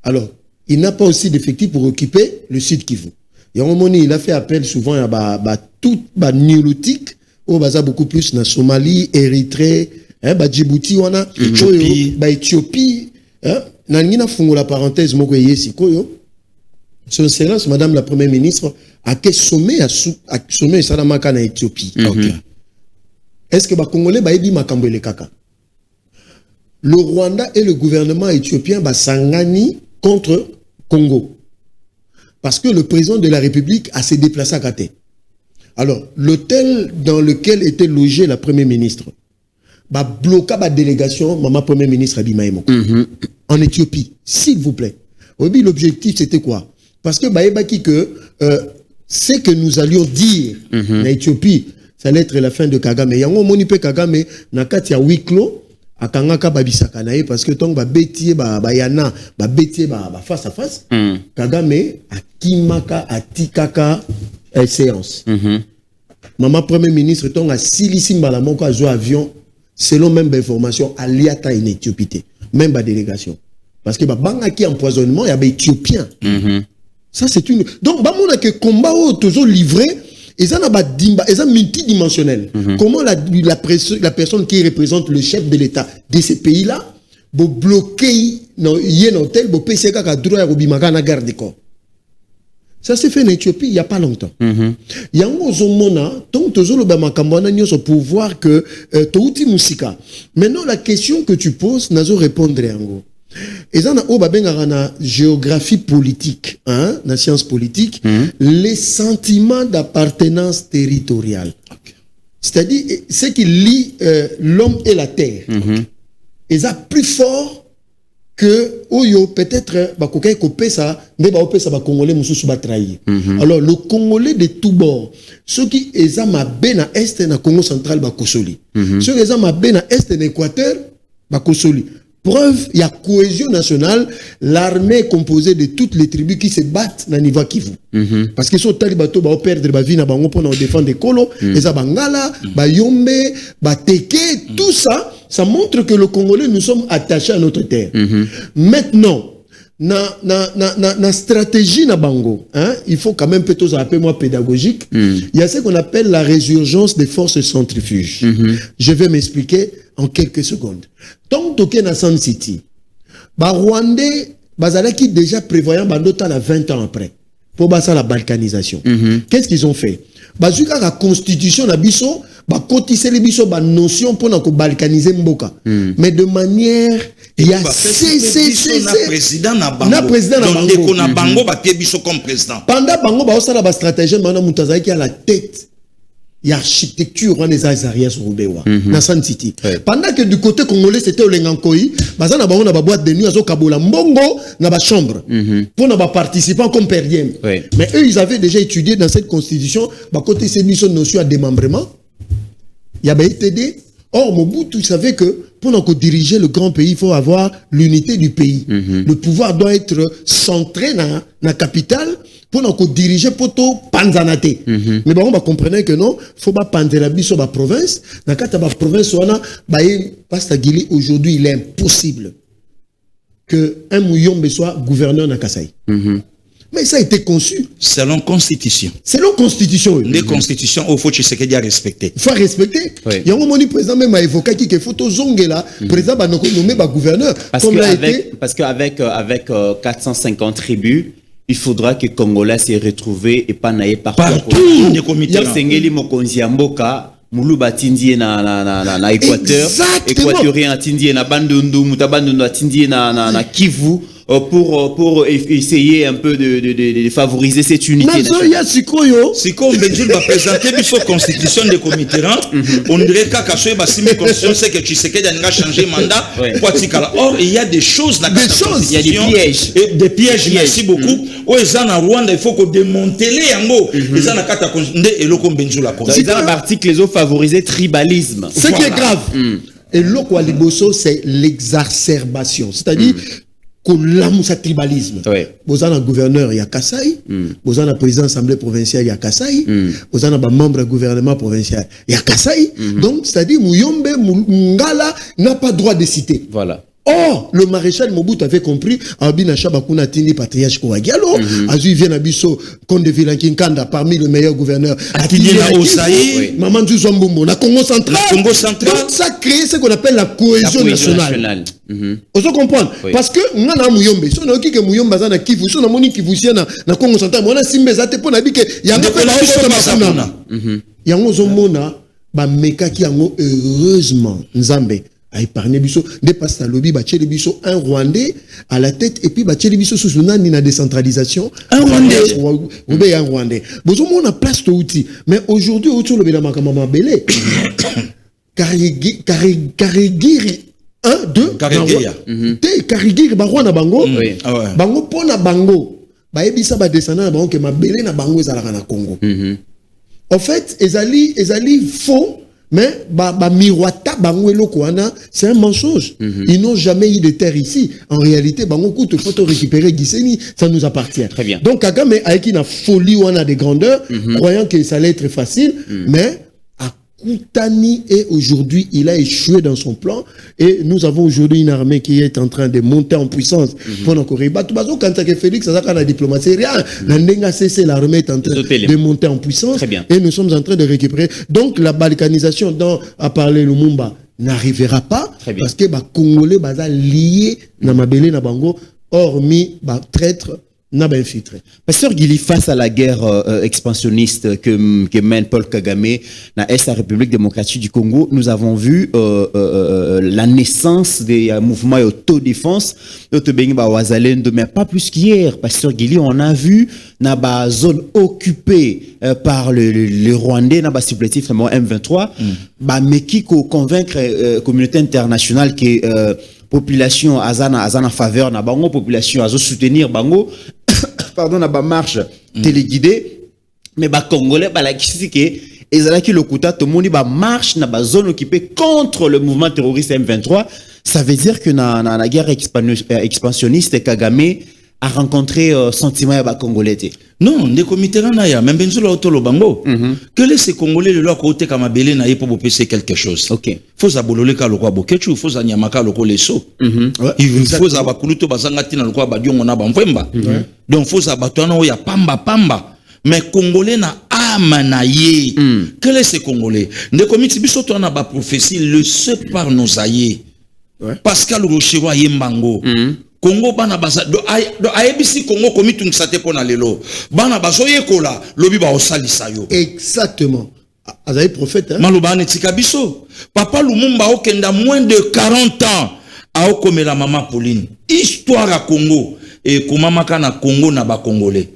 [SPEAKER 3] Alors, il n'a pas aussi d'effectifs pour occuper le Sud Kivu. Et à un moment, il a fait appel souvent à tout Nilotique, où il y a beaucoup plus dans Somalie, Érythrée, Djibouti, Éthiopie. Nangina fungo la parenthèse, moko yesi koyo. Son Excellence, Madame la Première ministre, a quel sommet à sommet Salamaka en Éthiopie. Est-ce que les Congolais dit makambo le kaka? Le Rwanda et le gouvernement éthiopien sangani contre Congo. Parce que le président de la République a se déplacé à Kate. Alors, l'hôtel dans lequel était logé la Première ministre, bloqué la délégation, Maman Premier ministre Abimaïmo, en Éthiopie, s'il vous plaît. L'objectif, c'était quoi? Parce que ce que nous allions dire en Éthiopie, ça allait être la fin de Kagame. Yango monipe Kagame, nakati ya huis clos, akangaka babisaka nae, parce que tant bétier, yana, bétier, face à face, Kagame, akimaka, atikaka, séance. Maman Premier ministre, tant à silisi malamoko a avion, selon même information, à Liata en Éthiopie, même la délégation. Parce que banga qui empoisonnement, il y a des Éthiopiens. Ça, c'est une. Donc, bah, mon que combat toujours livré, et ça n'a multidimensionnel. Comment la personne qui représente le chef de l'État de ces pays-là, vous bloquer dans un hôtel, vous payez qu'à droit à Robimaka na garde de corps. Ça s'est fait en Éthiopie il n'y a pas longtemps. Il y a un zomona, donc toujours le bamakambana nyoso pour voir que touti musika. Maintenant la question que tu poses, nazo répondre yango. Et ça na obabenga na géographie politique, hein, na science politique, les sentiments d'appartenance territoriale. C'est-à-dire ce qui lie l'homme et la terre. Et ça plus fort que oyo peut-être bakokai kopé ça mais ba opé ça ba congolais mususu ba trahir. Alors le congolais de tout bord, ceux qui eza mabe na est na Congo central ba kosoli. Ceux qui eza mabe na est na Équateur ba kosoli. Preuve, il y a cohésion nationale, l'armée est composée de toutes les tribus qui se battent dans le niveau Kivu. Parce que si les bateaux vont perdre la vie pour défendre les colos, les Abangala, Bayombe, Bateke, tout ça, ça montre que le Congolais, nous sommes attachés à notre terre. Maintenant, na stratégie na bango, hein, il faut quand même peut-être un peu moins pédagogique. Il y a ce qu'on appelle la résurgence des forces centrifuges. Je vais m'expliquer en quelques secondes. Tant que na San City, Rwandais, qui déjà prévoyant bandota la 20 ans après pour basa la balkanisation. Qu'est-ce qu'ils ont fait? Bazuka la constitution na biso, cotiser les biso ba notion pour na balkaniser mboka. Mais de manière il y a
[SPEAKER 4] président na bango na bango ba biso comme président.
[SPEAKER 3] Pendant bango ba osala ba stratégie mana mutaza qui a la tête. Il y a architecture on les Azarias Roubewa na San City. Pendant que du côté congolais c'était Olengankoi, bazana bango na ba boîte de nuit azo kabola mbongo na ba chambre pour na ba participants comme perdiem. Mais eux ils avaient déjà étudié dans cette constitution ba côté c'est mission notion à démembrement. Il y avait été. Or, Mobutu savait que pour diriger le grand pays, il faut avoir l'unité du pays. Le pouvoir doit être centré dans la capitale pour diriger poto panzanate. Mais bon, on va comprendre que non, faut pas panzerabi sur la province. Dans la province, on a, Pastagili, aujourd'hui, il est impossible que un Mouyombe soit gouverneur na Kasai. Mais ça a été conçu.
[SPEAKER 4] Selon constitution.
[SPEAKER 3] Selon constitution.
[SPEAKER 4] Les constitutions, il faut que ce qu'il y a respecté.
[SPEAKER 3] Il faut respecter. Il y a un moment où le président même a évoqué qu'il faut que là, le président va nommer gouverneur.
[SPEAKER 2] Parce qu'avec 450 tribus, il faudra que Congolais se retrouvent et pas naïe partout. Il y a Sengeli Mokonzi Mboka. Moulou batindi na Équateur, Équatorien atindi na Bandundu, Mutabandundu atindi na Kivu pour essayer un peu de favoriser cette unité nationale.
[SPEAKER 4] Si comme Benjul va présenter la constitution de Comiteran, on dirait qu'à Bassimi constitution c'est que tu sais qu'il a changé mandat. Or il y a des choses dans la constitution.
[SPEAKER 2] Il y a des pièges.
[SPEAKER 4] Des pièges, merci beaucoup. Au Rwanda, il faut qu'on démantèle en gros. Les gens n'ont constitution et le comme Benjul a
[SPEAKER 2] constitution. Dans l'article, les autres favoriser tribalisme.
[SPEAKER 3] Ce qui est grave. Et l'autre Liboso, c'est l'exacerbation. C'est-à-dire qu'on l'aime sa tribalisme. Vous avez un gouverneur, il y a Kassai. Vous avez un président de l'Assemblée provinciale, il y a Kassai. Vous avez un membre du gouvernement provincial, il y a Kassai. Donc, c'est-à-dire, Mouyombe, Ngala n'a pas droit de citer.
[SPEAKER 2] Voilà.
[SPEAKER 3] Or, le maréchal Mobutu avait compris, Abina Chabakuna Tindi Patriarche Kouagialo, Azu vient Abisso, Conde Vilankinkanda, parmi les meilleurs gouverneurs,
[SPEAKER 4] Atili Osaï,
[SPEAKER 3] Mamadou Zambumbo, na Congo central.
[SPEAKER 4] Donc,
[SPEAKER 3] ça crée ce qu'on appelle la cohésion nationale. On se comprend. Parce que, on a Mouyombe, si on a que Mouyombe na Kivu, si on a moni Kivu, na Congo central, on a Simbezate pour Nabike, il y a un peu de il y a un zomona, ba meka ki yango, heureusement, Nzambe. A épargné biso des pastas lobby bacheli biso un Rwandais à la tête et puis bacheli biso sous ni na décentralisation un Rwandais ou un Rwandais bozo on a place to outil mais aujourd'hui autour le bela makama belé Karigiri 1 2 Karigiri ba Rwanda bango bango pona bango ba ebisa ba descendant bango que ma belé na bango ezalaka na Congo en fait ezali faux. Mais c'est un mensonge. Ils n'ont jamais eu de terre ici. En réalité, il faut récupérer Giseni, ça nous appartient.
[SPEAKER 2] Très bien.
[SPEAKER 3] Donc Kagame avec une folie ou on a des grandeurs, croyant que ça allait être facile, mais à Koutani et aujourd'hui il a échoué dans son plan et nous avons aujourd'hui une armée qui est en train de monter en puissance pour nos Corée. Quand Félix a la diplomatie, rien. La cessé, l'armée est en train de monter en puissance et nous sommes en train de récupérer. Donc la balkanisation dont a parlé Lumumba n'arrivera pas parce que les Congolais sont liés na mabele na bango hormis traître.
[SPEAKER 7] Pasteur Guili, face à la guerre expansionniste que mène Paul Kagame dans la République démocratique du Congo, nous avons vu la naissance des mouvements autodéfense, mais pas plus qu'hier. Pasteur Guili, on a vu dans la zone occupée par le Rwandais, dans le supplétif M23, mais qui convaincre la communauté internationale que population azana faveur na bango, population azo soutenir bango, pardon, na ba marche téléguidée, mais ba congolais ba la kisi que ezalaki lokuta to moni ba marche na ba zone occupée contre le mouvement terroriste M23. Ça veut dire que na la guerre expansionniste Kagame a rencontré sentiment ya ba congolais.
[SPEAKER 4] Non, ne comité na ya même benzo la otolo bango. Que les congolais le côté kama belé na yepo popese quelque chose.
[SPEAKER 7] OK.
[SPEAKER 4] Faut abolole ka lokwa bokechu, faut anyamaka lokwa leso. Il faut abakuluto bazanga tina lokwa badiongo na bamvemba. Donc faut abatwana o ya pamba. Mais congolais na âme na ye. Que les congolais ne comité biso to na ba prophétie le ce par nos aïeux. Pascal Rochero yembango. Congo bana baza do ayebisi Congo komi tungisate pona lelo bana bazo yekola lobi ba osalisa yo
[SPEAKER 3] exactement azayi prophète hein
[SPEAKER 4] maloba netika biso papa Lumumba okenda moins de 40 ans aokomela mama Pauline histoire à Congo et komamaka na Congo na ba congolais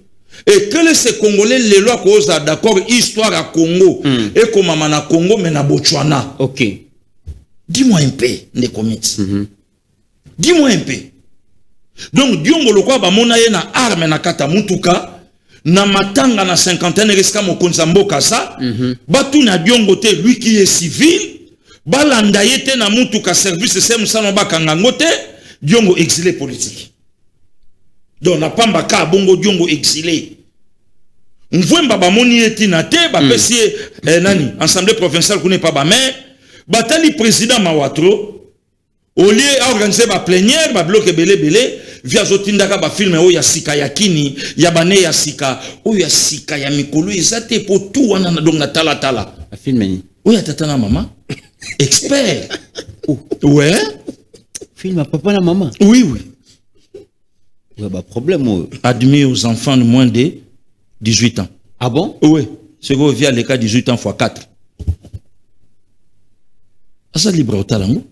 [SPEAKER 4] et que les congolais lelo akoza d'accord histoire à Congo et komama na Congo mais na Botswana.
[SPEAKER 7] OK,
[SPEAKER 4] dis-moi un peu ne komiti dis-moi un peu. Donc diongo lokwa ba mona ye na arme na kata mutuka na matanga na 50 reska mokonza mboka sa batu na diongo te lui qui est civil balanda yete na mutuka service sem sana bakanga ngote diongo exilé politique. Donc na pamba ka bongo diongo exilé mvwemba ba moni yeti na te ba pesi nani assemblée provinciale connaît pas ba mais batali président Mawatro au lieu d'organiser ma plénière, ma bloc belé via zotindaka ba film o ya sika ya kini, ya bane ya sika, o ya sika ya mikolo ezate pour tout wana na donc na tala.
[SPEAKER 7] A film ni.
[SPEAKER 4] O ya tata na maman. Expert. Ouais.
[SPEAKER 7] Film à papa na maman.
[SPEAKER 4] Oui.
[SPEAKER 7] Ouais bah problème.
[SPEAKER 4] Admis aux enfants de moins de 18 ans.
[SPEAKER 7] Ah bon?
[SPEAKER 4] Oui. C'est que via les cas 18 ans x 4. Asa libre au talango.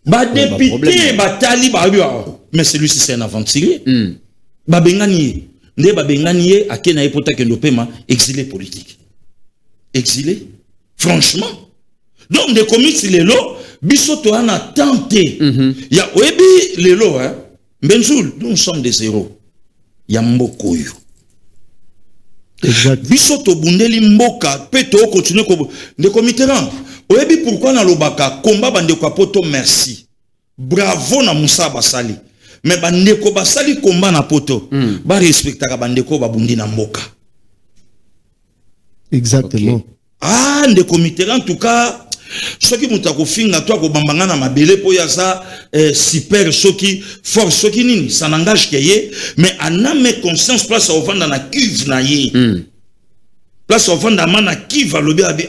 [SPEAKER 4] Ba député batali ba mais celui-ci c'est un aventurier. Ba bengani nde ba bengani akena epota ke ndopema exilé politique. Exilé franchement. Donc des comités lelo biso to ana tenté. Ya oyebi lelo hein. Benzoul nous sommes des héros. Ya mbokoyo.
[SPEAKER 3] Exact.
[SPEAKER 4] Biso to bundeli mboka pe to continuer ko de comité ran. Oyebi pourquoi na lobaka combat bandeko poto merci. Bravo na Moussa Basali. Mais bandeko basali combat na poto. Ba respectaka bandeko babundi na mboka.
[SPEAKER 3] Exactement.
[SPEAKER 4] Okay. Ah de comité en tout cas soki mutako finga toi ko bambanga na mabele po ya sa super soki force soki nini ça n'engage que ye mais aname conscience place au vanda na cuve na ye. Place au vanda mana cuve lobi abi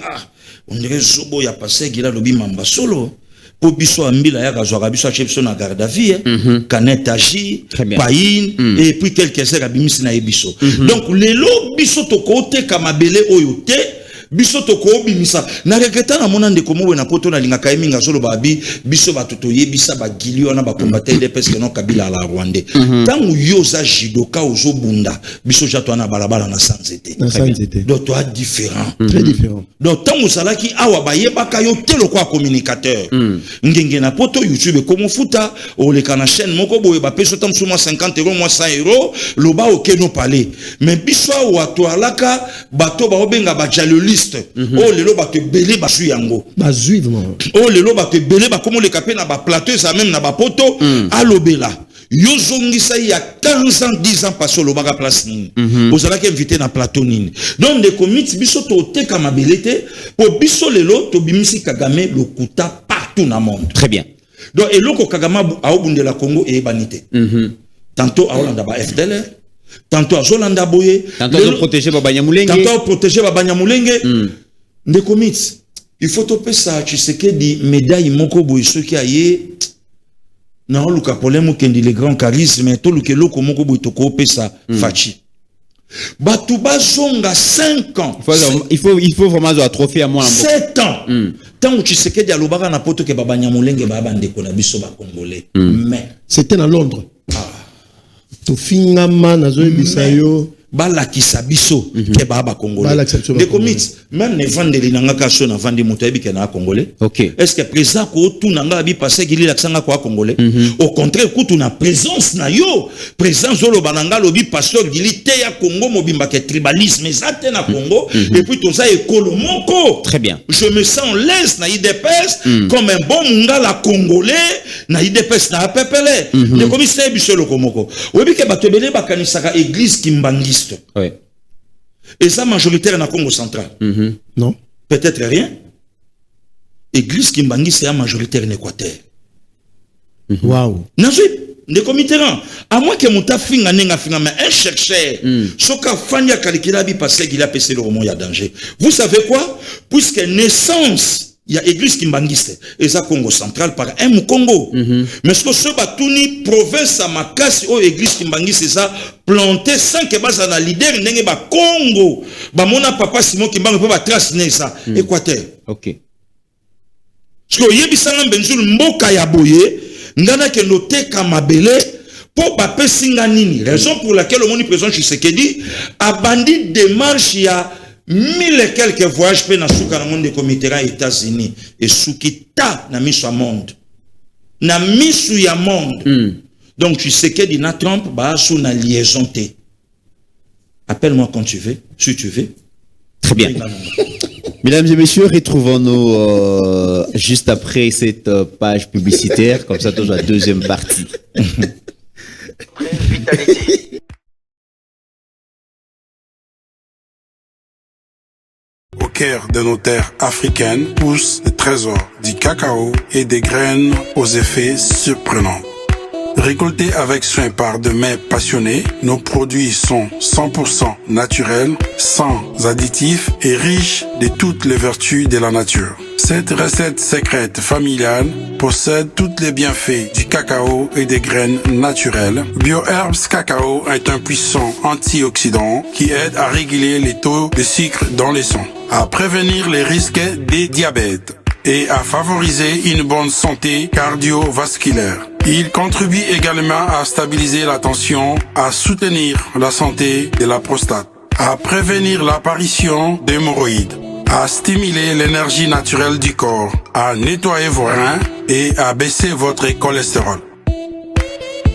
[SPEAKER 4] on dirait Zobo ya passé qui a lobi mamba solo pour biso ambila ya kazwa biso chepso na garde à vie Canet agi païn et puis quelques heures abimisi na ebiso donc lelo biso to côté kamabele oyote biso to ko bimisa na regreta na mona ndeko mowe na poto na linga kaiminga solo babi biso batoto yebisa ba gilio na ba combattre de parce que non kabila la rwandais tangu yoza jidoka ozo bunda biso jato na balabala na sanzete donc toi différent
[SPEAKER 3] très différent
[SPEAKER 4] donc tangu salaki awa ba yebaka yo telo kwa communicateur ngenge na poto YouTube comme futa o le kana chaîne moko boye ba peso tam suma 50 €, moi 100 €, loba okeno parler mais biso wa to alaka bato ba obenga ba jaloli oh lelo ba te belé ba su yango
[SPEAKER 3] ba zuivement
[SPEAKER 4] oh lelo ba te belé ba comme le capé na ba plateau ça même na ba poto alobela yo zongisa ya 15 ans 10 ans passé le baga place nini vous allez invité na plateau nini donc de commit biso to teka mabelete pour biso lelo to bimisi Kagame lokuta partout na monde.
[SPEAKER 2] Très bien.
[SPEAKER 4] Donc eloko Kagame a obundela Congo et banité. Tantôt a Olanda ba FDLR, tantôt a Zolanda Boye,
[SPEAKER 2] tantôt protéger Babanya Mulenge,
[SPEAKER 4] tantôt protéger Babanya Mulenge. De commit il faut topé ça, tu sais que di médaille moko boy ceux qui aillé na luka problème kendi les grands charismes to luke loko moko boy to ko pesa fachi. Batouba zonga 5 ans.
[SPEAKER 2] Il faut vraiment un trophée à moi.
[SPEAKER 4] 7 ans. Tant que tu sais que dialobara na poto ke Babanya Mulenge baba ndeko na biso ba congolais. Mais
[SPEAKER 3] c'était dans Londres. To fingama na zo bisayo.
[SPEAKER 4] Bala kisabiso ke baba congolais de commit même ne vandeli nanga kaso na vandi moto ebi ke na congolais.
[SPEAKER 2] OK.
[SPEAKER 4] Est-ce que président ko tout nanga bi passer gili la sanga ko congolais au contraire ko tout na présence na yo présence zolo bananga lobi pasteur gili te ya Congo mobimba ke tribalisme zate na Congo et puis tout ça ekolo moko.
[SPEAKER 2] Très bien.
[SPEAKER 4] Je me sens l'aise na IDPS comme un bon ngala congolais na IDPS na pepele de commissaire biso lo komoko obi ke batebele bakanisaka église kimbangiste.
[SPEAKER 2] Oui.
[SPEAKER 4] Et ça majoritaire dans le Congo central.
[SPEAKER 3] Non.
[SPEAKER 4] Peut-être rien. Église Kimbangi c'est majoritaire en Équateur.
[SPEAKER 3] Waouh.
[SPEAKER 4] Nazui, des comités à moins que mon tafinga nenga finga mais un chercheur. Soka fanya kalikila bi passé qu'il a passé le roman il y a danger. Vous savez quoi? Puisque naissance il y a église kimbangiste et ça Congo central par un Congo. Mais ce que ce batuni province à Makasi ou église kimbangiste c'est ça planté sans que basa na leader n'enge ba Congo. Ba mona papa Simon Kimbangu peut ba trace ça Équateur.
[SPEAKER 2] OK.
[SPEAKER 4] Parce que yebisanga benzul mboka ya boye ngana ke noté kamabele pour ba pesinga nini. Raison pour laquelle le monde présent Tshisekedi a bandit démarche ya 1000 et quelques voyages pe na suka na monde de comité aux États-Unis et sukita na misu ya monde na misu ya monde. Donc tu sais que dina Trump ba sou na liaison té. Appelle-moi quand tu veux, si tu veux.
[SPEAKER 2] Très bien. Mesdames et messieurs, retrouvons-nous juste après cette page publicitaire, comme ça toujours la deuxième partie.
[SPEAKER 8] Au cœur de nos terres africaines poussent des trésors du cacao et des graines aux effets surprenants. Récoltés avec soin par de mains passionnées, nos produits sont 100% naturels, sans additifs et riches de toutes les vertus de la nature. Cette recette secrète familiale possède tous les bienfaits du cacao et des graines naturelles. BioHerbs Cacao est un puissant antioxydant qui aide à réguler les taux de sucre dans le sang, à prévenir les risques des diabètes et à favoriser une bonne santé cardiovasculaire. Il contribue également à stabiliser la tension, à soutenir la santé de la prostate, à prévenir l'apparition d'hémorroïdes, à stimuler l'énergie naturelle du corps, à nettoyer vos reins et à baisser votre cholestérol.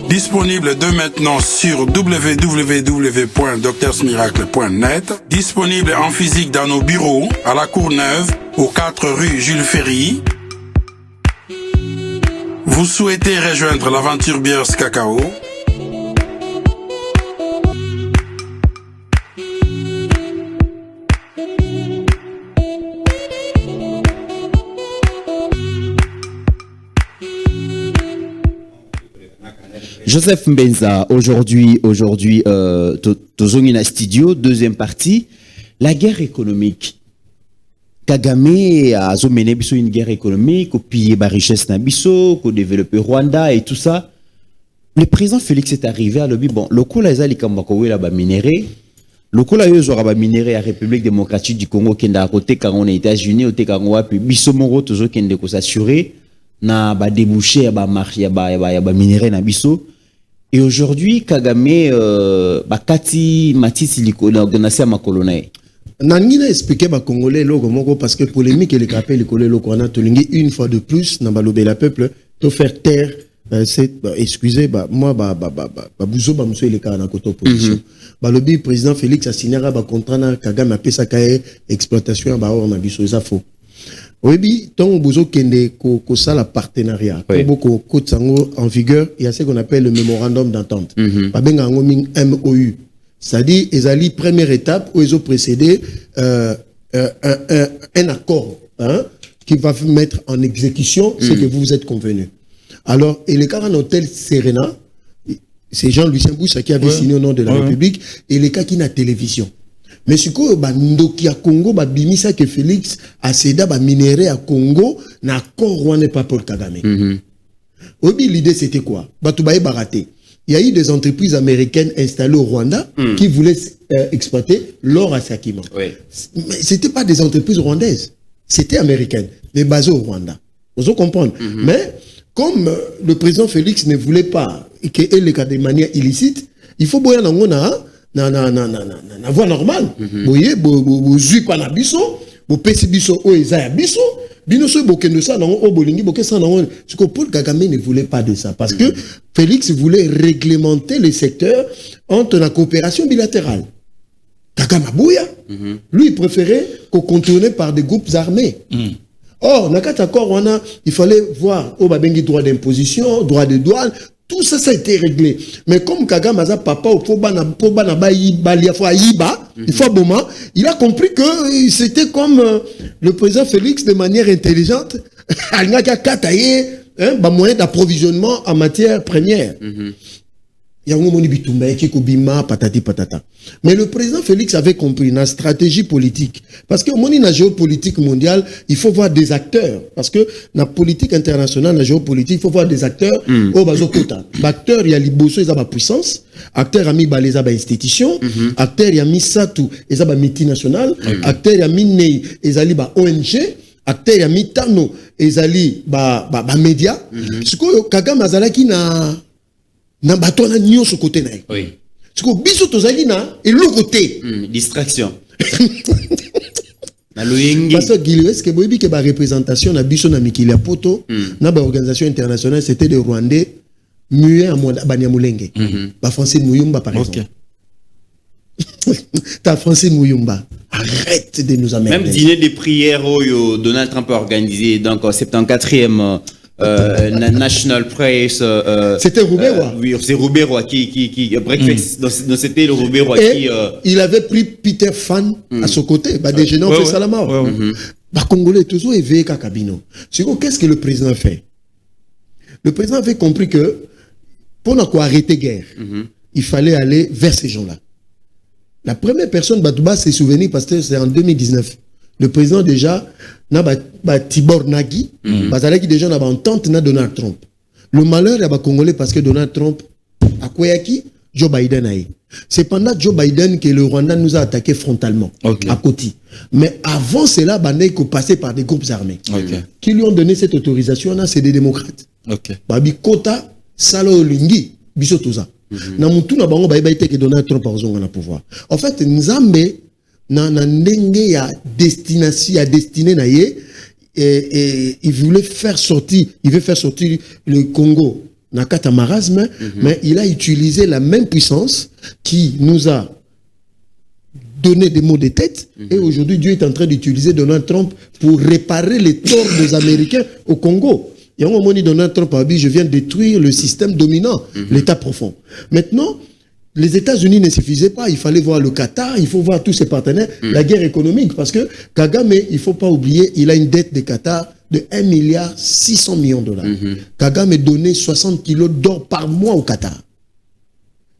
[SPEAKER 8] Disponible dès maintenant sur www.docteursmiracle.net. Disponible en physique dans nos bureaux, à la Courneuve, aux 4 rue Jules Ferry. Vous souhaitez rejoindre l'aventure Biers Cacao?
[SPEAKER 2] Joseph Mbenza, aujourd'hui, Tozongina Studio, deuxième partie, la guerre économique. Kagame a mené une guerre économique, au piller la richesse nabiso, au développer Rwanda et tout ça. Le président Félix est arrivé à l'objet, bon, le coup là, il y a minéré. Le coup là, il y a minéré à la République démocratique du Congo, qui est à côté, quand on est aux États-Unis, au Tékangoa, puis Bissomoro, toujours qui est s'assurer, na ba débouché, ba marché, ba minéré nabiso. Et aujourd'hui, Kagame, Kati Matisse, il a organisé à ma colonie.
[SPEAKER 3] Nangina expliqué ba Congolais logo moko parce que polémique et les capés les collègues locaux on a tolingi une fois de plus dans balobé la peuple to faire taire excusez moi bouzo ba monsieur les cas na côté opposition balobi président Félix a signé ba contrat na Kagame a pesa kaé exploitation ba or na biso ça faux Oui, tant bozo kende ko ça la partenariat.
[SPEAKER 2] Oui.
[SPEAKER 3] Beaucoup côte sango en vigueur, il y a ce qu'on appelle le mémorandum d'entente. Ba benga ngo ming MOU. C'est-à-dire ezali première étape où ils ont précédé un accord qui va mettre en exécution ce que vous vous êtes convenu. Alors, et le cas en hôtel Serena, c'est Jean-Lucien Boussa qui avait signé au nom de la République, et les cas qui n'a télévision. Mais ce que Ndoki à Congo, Bimisa que Félix a cédé à minéré à Congo, n'a encore n'est pas pour Kagame. Obi, l'idée c'était quoi? Batoubaye Baraté. Il y a eu des entreprises américaines installées au Rwanda qui voulaient exploiter l'or à Sakima.
[SPEAKER 2] Oui.
[SPEAKER 3] Mais c'était pas des entreprises rwandaises, c'était américaines, mais basées au Rwanda. Vous comprenez? Mais comme le président Félix ne voulait pas qu'il les cas de manière illicite, il faut boire na voie normale. Boye bo zui pa na biso, bo pesi biso o ezaya biso, bino so bokendo ça na o bolingi bokesa na on. Ce que Paul Kagame ne voulait pas de ça parce que Félix voulait réglementer les secteurs entre la coopération bilatérale. Kagame bouya, lui il préférait qu'on contourne par des groupes armés. Or, dans cet accord, il fallait voir au babengi droit d'imposition, droit de douane, tout ça, ça a été réglé. Mais comme Kagame a papa au il a compris que c'était comme le président Félix de manière intelligente, il a un moyen d'approvisionnement en matière première. Mais le président Félix avait compris la stratégie politique. Parce que dans la géopolitique mondiale, il faut voir des acteurs. Parce que dans la politique internationale, la géopolitique, il faut voir des acteurs. Acteurs, il y a l'Iboso, il y a la puissance. Acteurs, il y a les institutions. Acteurs, il y a Misatu, il y a la multinationale. Acteurs, il y a Minei, il y a la ONG. Acteurs, il y a Mitano, il y a les médias. Ce que Kagame Azalaki n'a bateau na nyo ce côté naï.
[SPEAKER 2] Oui.
[SPEAKER 3] Ce que biso tozali na et l'autre côté.
[SPEAKER 2] Distraction. Na loyengi.
[SPEAKER 3] Parce que Guilherme, est-ce que boyebi que ba représentation na biso na mikili ya poto na ba organisation internationale c'était des Rwandais muets à Banyamulenge. Ba Francine Muyumba par exemple. Ta Francine Muyumba. Arrête de nous amener.
[SPEAKER 2] Même dîner de prière où Donald Trump a organisé donc au 74e National Press.
[SPEAKER 3] C'était Roubaix-Roy.
[SPEAKER 2] Oui, c'est Roubaix-Roy qui breakfast. Donc c'était le Roubaix-Roy qui.
[SPEAKER 3] Il avait pris Peter Fan à son côté. Bah, déjeuner, on fait ça la mort. Bah, Congolais, toujours éveillé Kakabino. Qu'est-ce que le président fait? Le président avait compris que pour ne quoi arrêter guerre, il fallait aller vers ces gens-là. La première personne, Batouba, s'est souvenu parce que c'est en 2019. Le président déjà, Tibor Nagi, qui déjà n'a pas entente na Donald Trump. Le malheur est Congolais parce que Donald Trump a quoi qui Joe Biden a eu. C'est pendant Joe Biden que le Rwanda nous a attaqué frontalement à côté. Mais avant cela, Bandai est passé par des groupes armés qui lui ont donné cette autorisation. Là, c'est des démocrates. Babi Kota, Salo Lingi, Bisotoza. Na mutu na bango baïba ite que Donald Trump a besoin de pouvoir. En fait, Nzambe na ndenge ya destination ya destiné na ye et il voulait faire sortir le Congo na kata marasme mais il a utilisé la même puissance qui nous a donné des maux de tête et aujourd'hui Dieu est en train d'utiliser Donald Trump pour réparer les torts des Américains au Congo. Il y a un moment où Donald Trump a dit je viens détruire le système dominant, l'état profond. Maintenant les États-Unis ne suffisaient pas, il fallait voir le Qatar, il faut voir tous ses partenaires, la guerre économique, parce que Kagame, il ne faut pas oublier, il a une dette de Qatar de 1,6 milliard $. Kagame donnait 60 kilos d'or par mois au Qatar.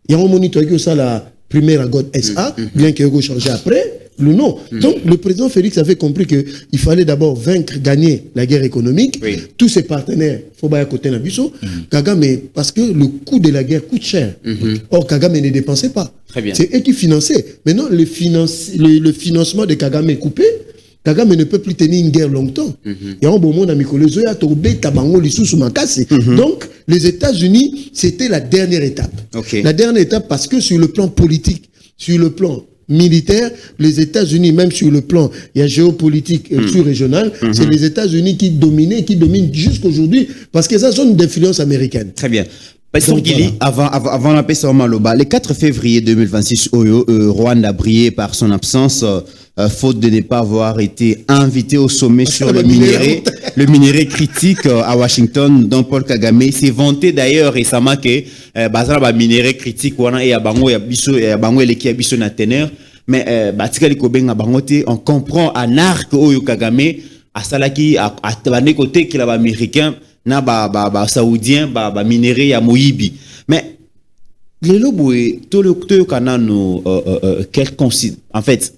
[SPEAKER 3] Il y a un moment où ça la première à God SA, bien qu'il ait changé après, le nom. Donc, le président Félix avait compris qu'il fallait d'abord gagner la guerre économique. Tous ses partenaires, il faut à côté Nabiso. Kagame, parce que le coût de la guerre coûte cher. Or, Kagame ne dépensait pas. C'est eux qui finançaient. Maintenant, le financement de Kagame est coupé. Kagame ne peut plus tenir une guerre longtemps. Il y a un bon monde à Mikolo, donc, les États-Unis, c'était la dernière étape. La dernière étape parce que sur le plan politique, sur le plan militaire, les États-Unis, même sur le plan géopolitique sous-régional, c'est les États-Unis qui dominent jusqu'aujourd'hui parce que ça c'est une influence américaine.
[SPEAKER 2] Très bien. Pasteur Guili, avant la paix sur Maloba, le 4 février 2026, Rwanda a brillé par son absence.
[SPEAKER 7] faute de ne pas avoir été invité au sommet sur le minerai critique à Washington, dont Paul Kagame s'est vanté d'ailleurs récemment que bazala ba minerai critique wana et bango ya biso ya bango eleki ya biso na teneur, mais batikali ko benga bango te, on comprend en arc oyo Kagame asalaki a bande côté que la américain na ba saoudien ba minerai ya moyibi, mais les loboué tout le canano en fait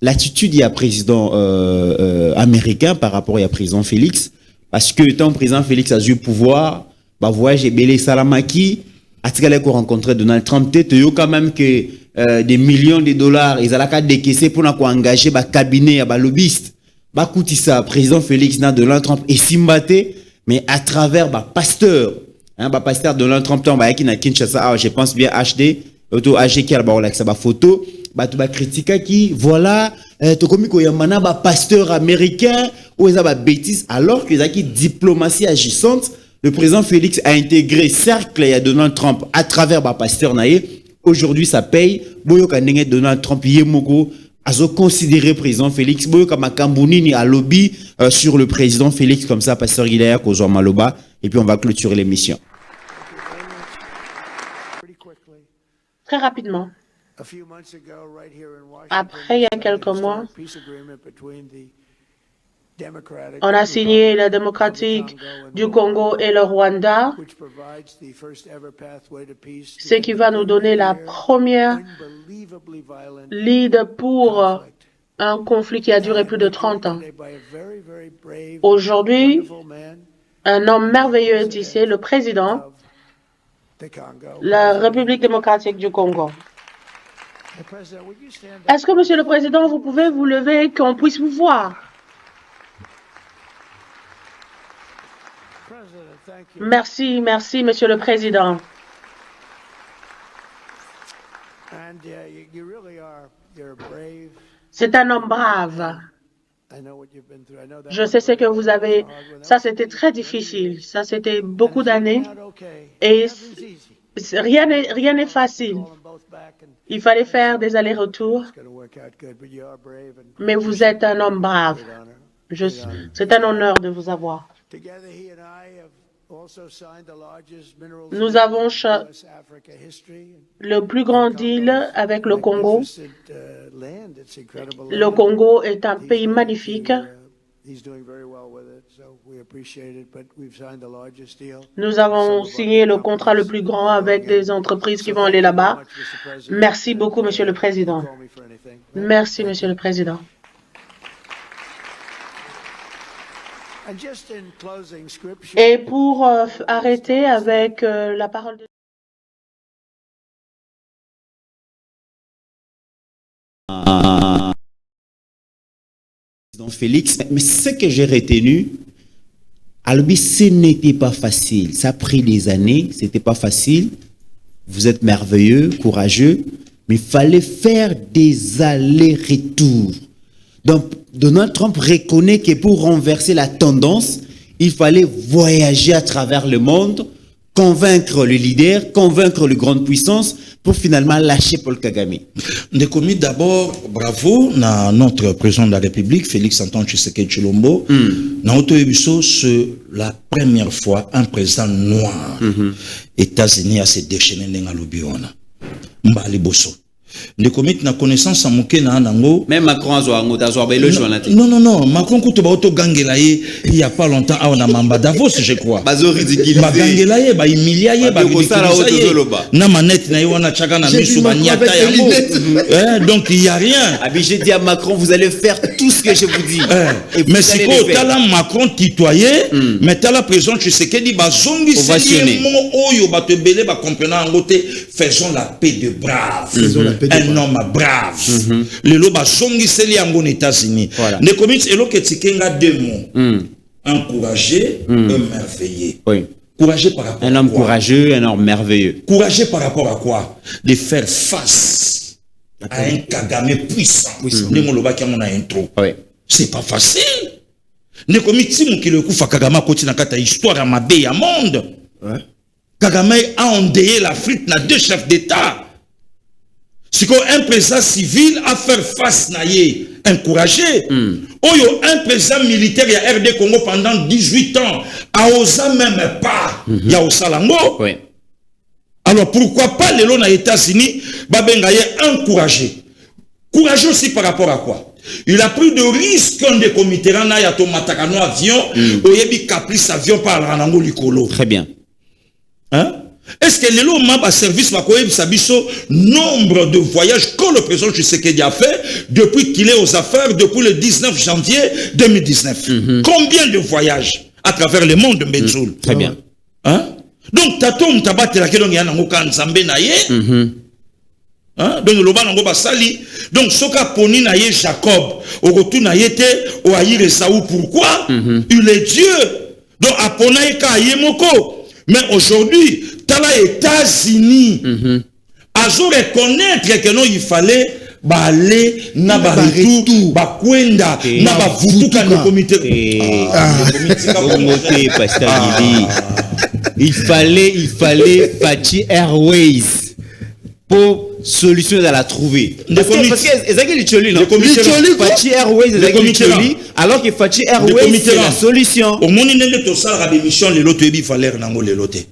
[SPEAKER 7] l'attitude du président américain par rapport au président Félix, parce que tant président Félix a eu le pouvoir, bah voyage belé salamaki, a t-il rencontré Donald Trump, peut-être quand même que des millions de dollars ils allaient décaisser pour engager bah cabinet bah lobbyiste, bah coûter ça président Félix na Donald Trump et simbaté, mais à travers bah pasteur, hein, bah pasteur Donald Trump tant bah qui na Kinshasa, je pense bien HD auto AG qui a bah like ça bah photo. Batu ba critica qui voilà to komi ko yamana ba pasteur américain ou ça ba bêtise, alors que zaki diplomatie agissante. Le président Félix a intégré cercle ya Donald Trump à travers ba pasteur naé. Aujourd'hui ça paye boyo ka ndenge Donald Trump yemoko azo considérer président Félix boyo ka makambuni ni a lobby sur le président Félix, comme ça pasteur Guilaya ko zo maloba, et puis on va clôturer l'émission.
[SPEAKER 9] Très rapidement. Après, il y a quelques mois, on a signé la démocratique du Congo et le Rwanda, ce qui va nous donner la première lead pour un conflit qui a duré plus de 30 ans. Aujourd'hui, un homme merveilleux est ici, le président de la République démocratique du Congo. Est-ce que, Monsieur le Président, vous pouvez vous lever, qu'on puisse vous voir? Merci, merci, Monsieur le Président. C'est un homme brave. Je sais ce que vous avez. Ça, c'était très difficile. Ça, c'était beaucoup d'années. Et rien n'est facile. Il fallait faire des allers-retours. Mais vous êtes un homme brave. C'est un honneur de vous avoir. Nous avons le plus grand deal avec le Congo. Le Congo est un pays magnifique. Nous avons signé le contrat le plus grand avec des entreprises qui vont aller là-bas. Merci beaucoup, Monsieur le Président. Merci, Monsieur le Président. Et pour arrêter avec la parole de...
[SPEAKER 7] Félix, mais ce que j'ai retenu, Albi, ce n'était pas facile. Ça a pris des années, c'était pas facile. Vous êtes merveilleux, courageux, mais il fallait faire des allers-retours. Donc, Donald Trump reconnaît que pour renverser la tendance, il fallait voyager à travers le monde, convaincre le leader, convaincre les grandes puissances pour finalement lâcher Paul Kagame.
[SPEAKER 4] Nous commis d'abord bravo à notre président de la République, Félix Antoine Tshisekedi Tshilombo. C'est la première fois un président noir États-Unis a se déchaîné dans l'Obiona. Mbali Bosso. Nous commis na connaissance à Mokena nango.
[SPEAKER 7] Même Macron a
[SPEAKER 4] non, Macron kutuba auto gangelaye il y a pas longtemps on a mamba Davos je crois.
[SPEAKER 7] Bazo ridiculisé.
[SPEAKER 4] Ba gangelaye ba humiliaye ba ridiculisaye. Na manette na wana chaka na misu ba nyata yango. Donc il y a rien.
[SPEAKER 7] J'ai dit à Macron vous allez faire tout ce que je vous dis.
[SPEAKER 4] Mais c'est quoi tala Macron tutoyé mais tala président Tshisekedi ba zongi c'est mo oyo ba te belé ba comprendre ngote faisons la paix de braves. Un homme brave. Le loba songi seli yango aux États-Unis. Ne commit elo que tikenga deux mots. Encourager, émerveiller.
[SPEAKER 7] Oui.
[SPEAKER 4] Courageux par rapport
[SPEAKER 7] un homme courageux, un homme merveilleux.
[SPEAKER 4] Courageux par rapport à quoi? De faire face à un Kagame puissant. Ne moloba ki amona intro. C'est pas facile. Ne commit si mon ki le kufa Kagame koti na kata histoire à mabe ya monde. Kagame a endeuillé l'Afrique na deux chefs d'État. C'est qu'un président civil à faire face na ye, encouragé. Oyo, un président militaire, il y a RD Congo pendant 18 ans, a osé même pas, il y a au Salango.
[SPEAKER 2] Oui.
[SPEAKER 4] Alors pourquoi pas les lots aux États-Unis, Babengaye encouragé. Courageux aussi par rapport à quoi? Il a pris de risques de comité na ya to matakano avion, oyebi caprice avion par ranango likolo.
[SPEAKER 2] Très bien.
[SPEAKER 4] Hein? Est-ce que les lots m'a service va koyebi sabiso nombre de voyages que le président Tshisekedi a fait depuis qu'il est aux affaires depuis le 19 janvier 2019? Combien de voyages à travers le monde de Benzoul?
[SPEAKER 2] Très bien.
[SPEAKER 4] Hein? Donc tato mtabate la kelongi yana ngoka nzambe na ye. Hein? Donc le ban ngo basali. Donc soka poni na ye Jacob, au retour na ye te o aïr Esaü, pourquoi? Il est Dieu. Donc apona eka yemoko. Mais aujourd'hui, tala États-Unis azo reconnaître que non il fallait aller na ba retour ba kwenda na ba vutuka no comité.
[SPEAKER 2] Pasteur Gili. Il fallait Fachi Airways pour solution à la trouver. Parce que Ezaki Licholi, non? Fachi Airways, Ezaki Licholi, alors que Fachi Airways c'est la solution.
[SPEAKER 4] Au monde nende to sala ba émission le loto ebi fallait nango le loté.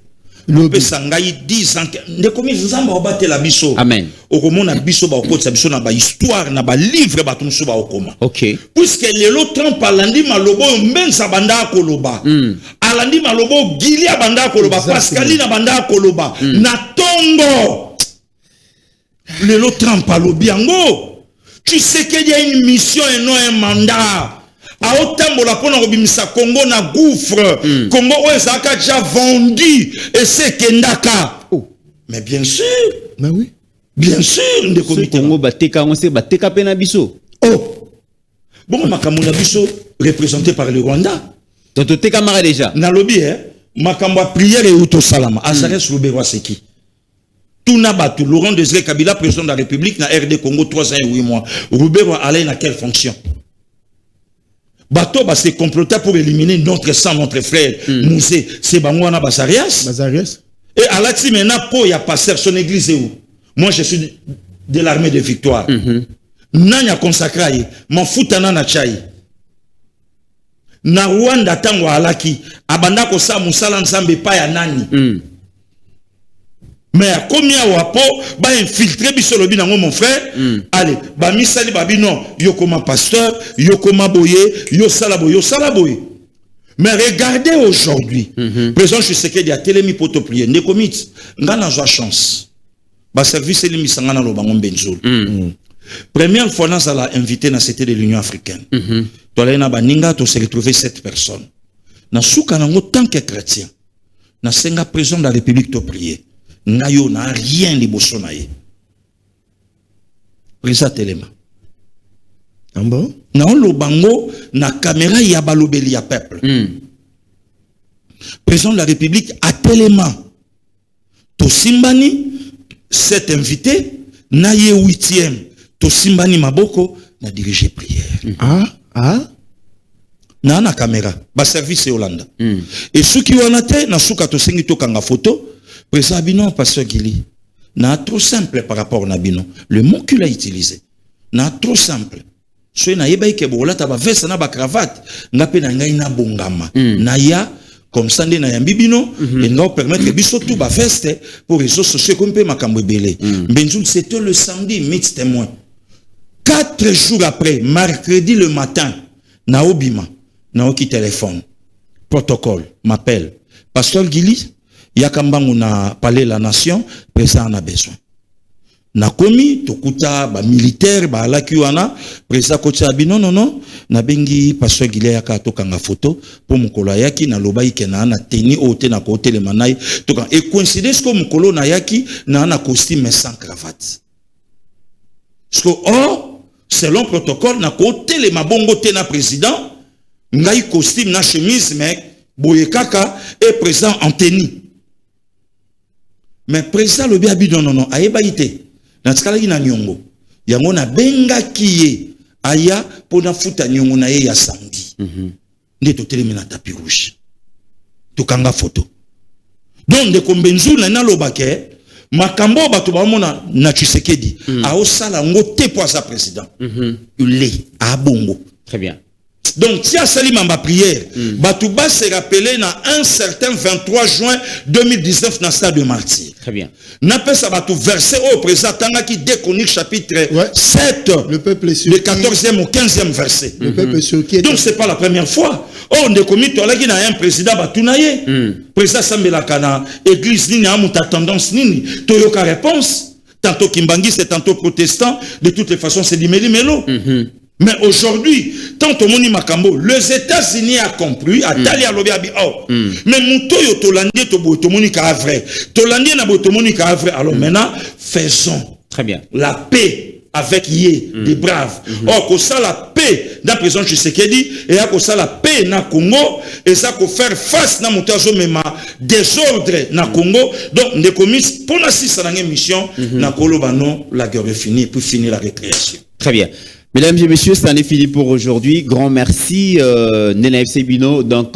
[SPEAKER 4] Le pesangai 10 ans de commis nzamba obate la biso.
[SPEAKER 2] Amen.
[SPEAKER 4] Okomona biso ba okotsa biso na ba histoire na ba livre ba tumso ba okoma.
[SPEAKER 2] OK.
[SPEAKER 4] Puisque le lot Trump alandi malobo mbenza banda koloba. Alandi malobo gilia banda koloba, Pascaline banda koloba. Na tongo. Le lot Trump alobi yango. Tu sais qu'il y a une mission et non un mandat. A autant la pona robimisa Congo na gouffre. Congo ezaka déjà vendu et c'est Kendaka. Mais bien sûr.
[SPEAKER 3] Mais oui.
[SPEAKER 4] Bien sûr, de comité.
[SPEAKER 2] Congo bateka on sait bateka pena biso.
[SPEAKER 4] Oh. Bon makamuna biso représenté par le Rwanda.
[SPEAKER 2] Toto te camarade déjà.
[SPEAKER 4] Na lobby makamba prière et auto salama. Azares Lubero Seki. Tout n'a battu Laurent Désiré Kabila président de la République na RD Congo 3 ans et 8 mois. Rubero allait dans quelle fonction? Bato s'est comploté pour éliminer notre sang, notre frère. Mousé, c'est Bangwana Bazarias. Et à la time, maintenant, il y a pasteur, son église est où? Moi, je suis de l'armée de victoire. Nanya consacré, m'en foutana na chai. Na Rwanda tango alaki, abanda ko sa musala nzambe pa ya nani. Mais à combien wapo ba infiltrer bisolobi nango mon frère? Allez, ba misali babi non, yo comme pasteur, yo comme boye, yo salaboye, yo salaboye. Mais regardez aujourd'hui, président Tshisekedi a télémi pour te prier, ne commit, ngana joie chance. Ba service elimi sangana lo bango Benzoul. Première fois nous allons invité na cité de l'Union africaine. Tolé na baninga to se retrouver 7 personnes. Na souka nango tant que chrétien. Na senga président de la République to prier. Nayo na rien liboso na ye. Prisa telema.
[SPEAKER 3] Bon?
[SPEAKER 4] Na lo bango na caméra ya balobeli ya peuple. Président de la République a telema. To simbani cet invité na ye 8e. To simbani maboko na diriger prière. Na caméra ba service Hollande. Et ceux qui wanate na suka to sengi to kanga photo. Président Bino, pasteur Gili, n'a trop simple par rapport à Bino. Le mot qu'il a utilisé, n'a trop simple. Soit na yeba ike bola taba veste na ba cravate, n'a pe na ngai na bongama. Na ya comme ça na yambi Bino, et n'a permettre biso tout ba veste pour réseaux sociaux comme pe makambo belé. Benzoul c'était le samedi, mythe témoin. 4 jours après, mercredi le matin, na obima, na oki téléphone, protocole, m'appelle. Pasteur Gili, Yakambangu na palais la nation, président en a besoin. Na komi, tokuta, ba militaire, ba alakiwana, président kocha abi non, na bengi, pasteur Gile yaka tokanga photo, pour mukolo yaki, na loba ike na ana teni ote na kote le manai, tokan. Et coïncidence ko mukolo na yaki, na ana costume mais sans cravate. Parce que, or, selon protocole, na kote le mabongo te na président, ngai costume na chemise, mais, boye kaka, et président en tenue. Mais président le biabi non ayeba ite na skala ina nyongo yango na benga kiye aya pona futa nyongo na ye ya samedi nde to telemi na tapis rouge to kanga photo donc de Benzoul na lobake makambo bato bamona na Tshisekedi aosala ngo te po aza président il est à bongo.
[SPEAKER 2] Très bien.
[SPEAKER 4] Donc, si Asali Mamba prière, Batouba se rappelé dans un certain 23 juin 2019 dans le stade de Martyr.
[SPEAKER 2] Très bien.
[SPEAKER 4] N'a pas ça Batou verset au présent, qui déconne chapitre 7,
[SPEAKER 3] le peuple sur
[SPEAKER 4] le 14e au 15e verset.
[SPEAKER 3] Le peuple sur qui est...
[SPEAKER 4] Donc, c'est pas la première fois. Oh, on est commis, toi là, qui a un président Batounaye. Président Sambela Kana, église Nini, a ta tendance Nini. Toyoka réponse. Tantôt Kimbangi, c'est tantôt protestant. De toutes les façons, c'est du méli-mélo. Mais aujourd'hui, tant au Moni Makambo, les États-Unis a compris, à Tali à l'Obi mais Mouto yo Tolandie to Botomoni ka vrai. Tolandie na Botomoni ka vrai. Alors maintenant, faisons.
[SPEAKER 2] Très bien.
[SPEAKER 4] La paix avec Yé, des braves. Or, que ça la paix dans la prison Tshisekedi, et à ça la paix na Congo, et ça qu'on faire face na Moutazo Mema, désordre na Congo. Donc, les commis, pour la 6 mission, na Kolobano, la guerre est finie, pour finir la récréation.
[SPEAKER 2] Très bien. Mesdames et messieurs, c'en est fini pour aujourd'hui. Grand merci, Nena FC Bino. Donc,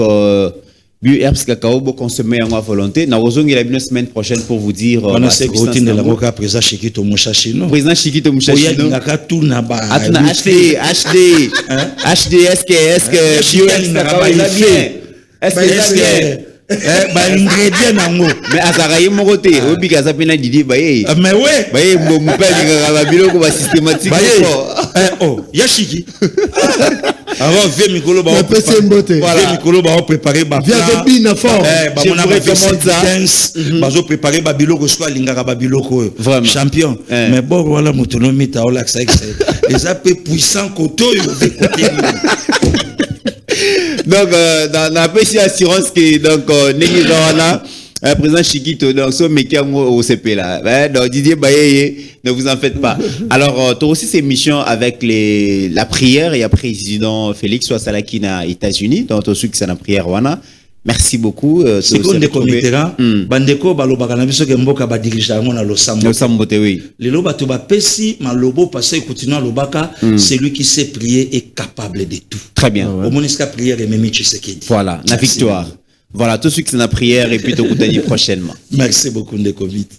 [SPEAKER 2] Herbs Cacao, bon consommé en volonté. Nous avons la semaine prochaine pour vous dire.
[SPEAKER 4] On a cette routine de l'avocat président Chiquito Mouchachino.
[SPEAKER 2] Président Chiquito Mouchachino. HD, est-ce que Bio Herbs Cacao est bien? Est-ce que
[SPEAKER 4] ingrédient nango
[SPEAKER 2] mais azaraye mokote obika za pena didi baye
[SPEAKER 4] mais ouais
[SPEAKER 2] baye mon père ngaka biloko ba systématique
[SPEAKER 4] oh yashiki avant vie mikolo ba voilà mikolo ba préparer ba
[SPEAKER 3] via de bina fort
[SPEAKER 4] ba mona ba dance bazo préparer ba biloko so alingaka ba biloko champion mais bon voilà autonomie ta ola ça les appels puissants koto yo
[SPEAKER 2] donc dans la petite assurance que donc Néguizana président Chiquito donc so mekiango au CP là donc Didier Baye ne vous en faites pas. Alors tu as aussi ces missions avec la prière et le président Félix Ouassalaki na États-Unis donc tu as su que c'est la prière wana. Merci beaucoup.
[SPEAKER 4] Seconde de comité là, bandeko balobaka na biso ke mboka ba dirige ngo na losambo.
[SPEAKER 2] Losambo te oui.
[SPEAKER 4] Lelo bato ba pesi malobo parce que continue lobaka, celui qui sait prier est capable de tout.
[SPEAKER 2] Très bien.
[SPEAKER 4] Au monisca prière et même Tshisekedi.
[SPEAKER 2] Voilà, la victoire. Voilà, tout ce qui c'est la prière et puis tout coutani prochainement.
[SPEAKER 4] Merci beaucoup de comité.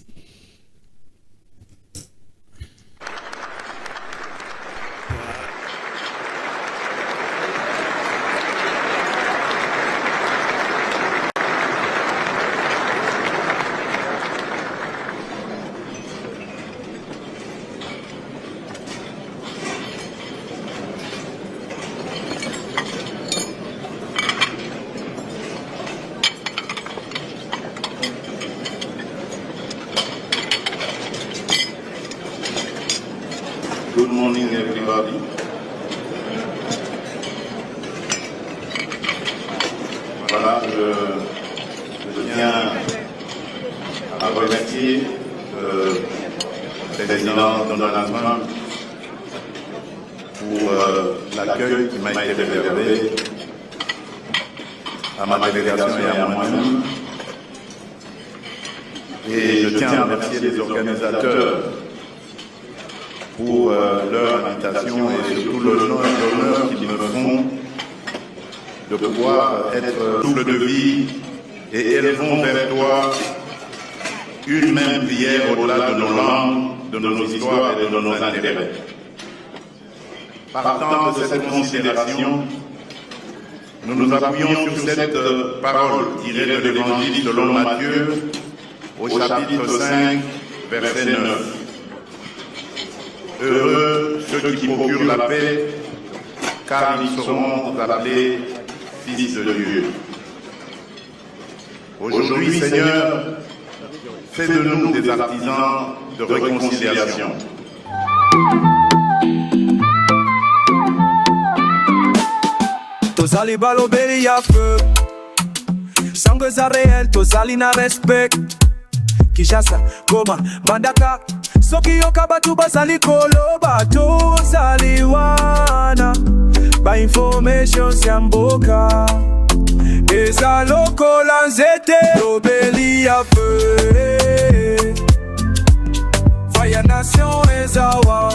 [SPEAKER 10] Good morning, everybody. Voilà, je tiens à remercier le président Donald Trump pour l'accueil qui m'a été réservé à ma délégation et à moi-même. Et je tiens à remercier les organisateurs pour leur invitation et surtout l'honneur qu'ils me font de pouvoir être double de vie et élevons vers toi une même prière au-delà de nos langues, de nos histoires et de nos intérêts. Partant de cette considération, nous nous appuyons sur cette parole tirée de l'Évangile selon Matthieu au chapitre 5, verset 9. Heureux ceux qui procurent la paix, car ils seront appelés fils de Dieu. Aujourd'hui, Seigneur, fais de nous des artisans de réconciliation.
[SPEAKER 1] Tozali balobeli ya feu, sangue za réel, tozali na respect. Kishasa, Goma, Mandaka, soki yoka batu bazali koloba, tozali wana, ba information siamboka. Eza lokola nzete, lobeli ya feu, Fire Nation ezawa.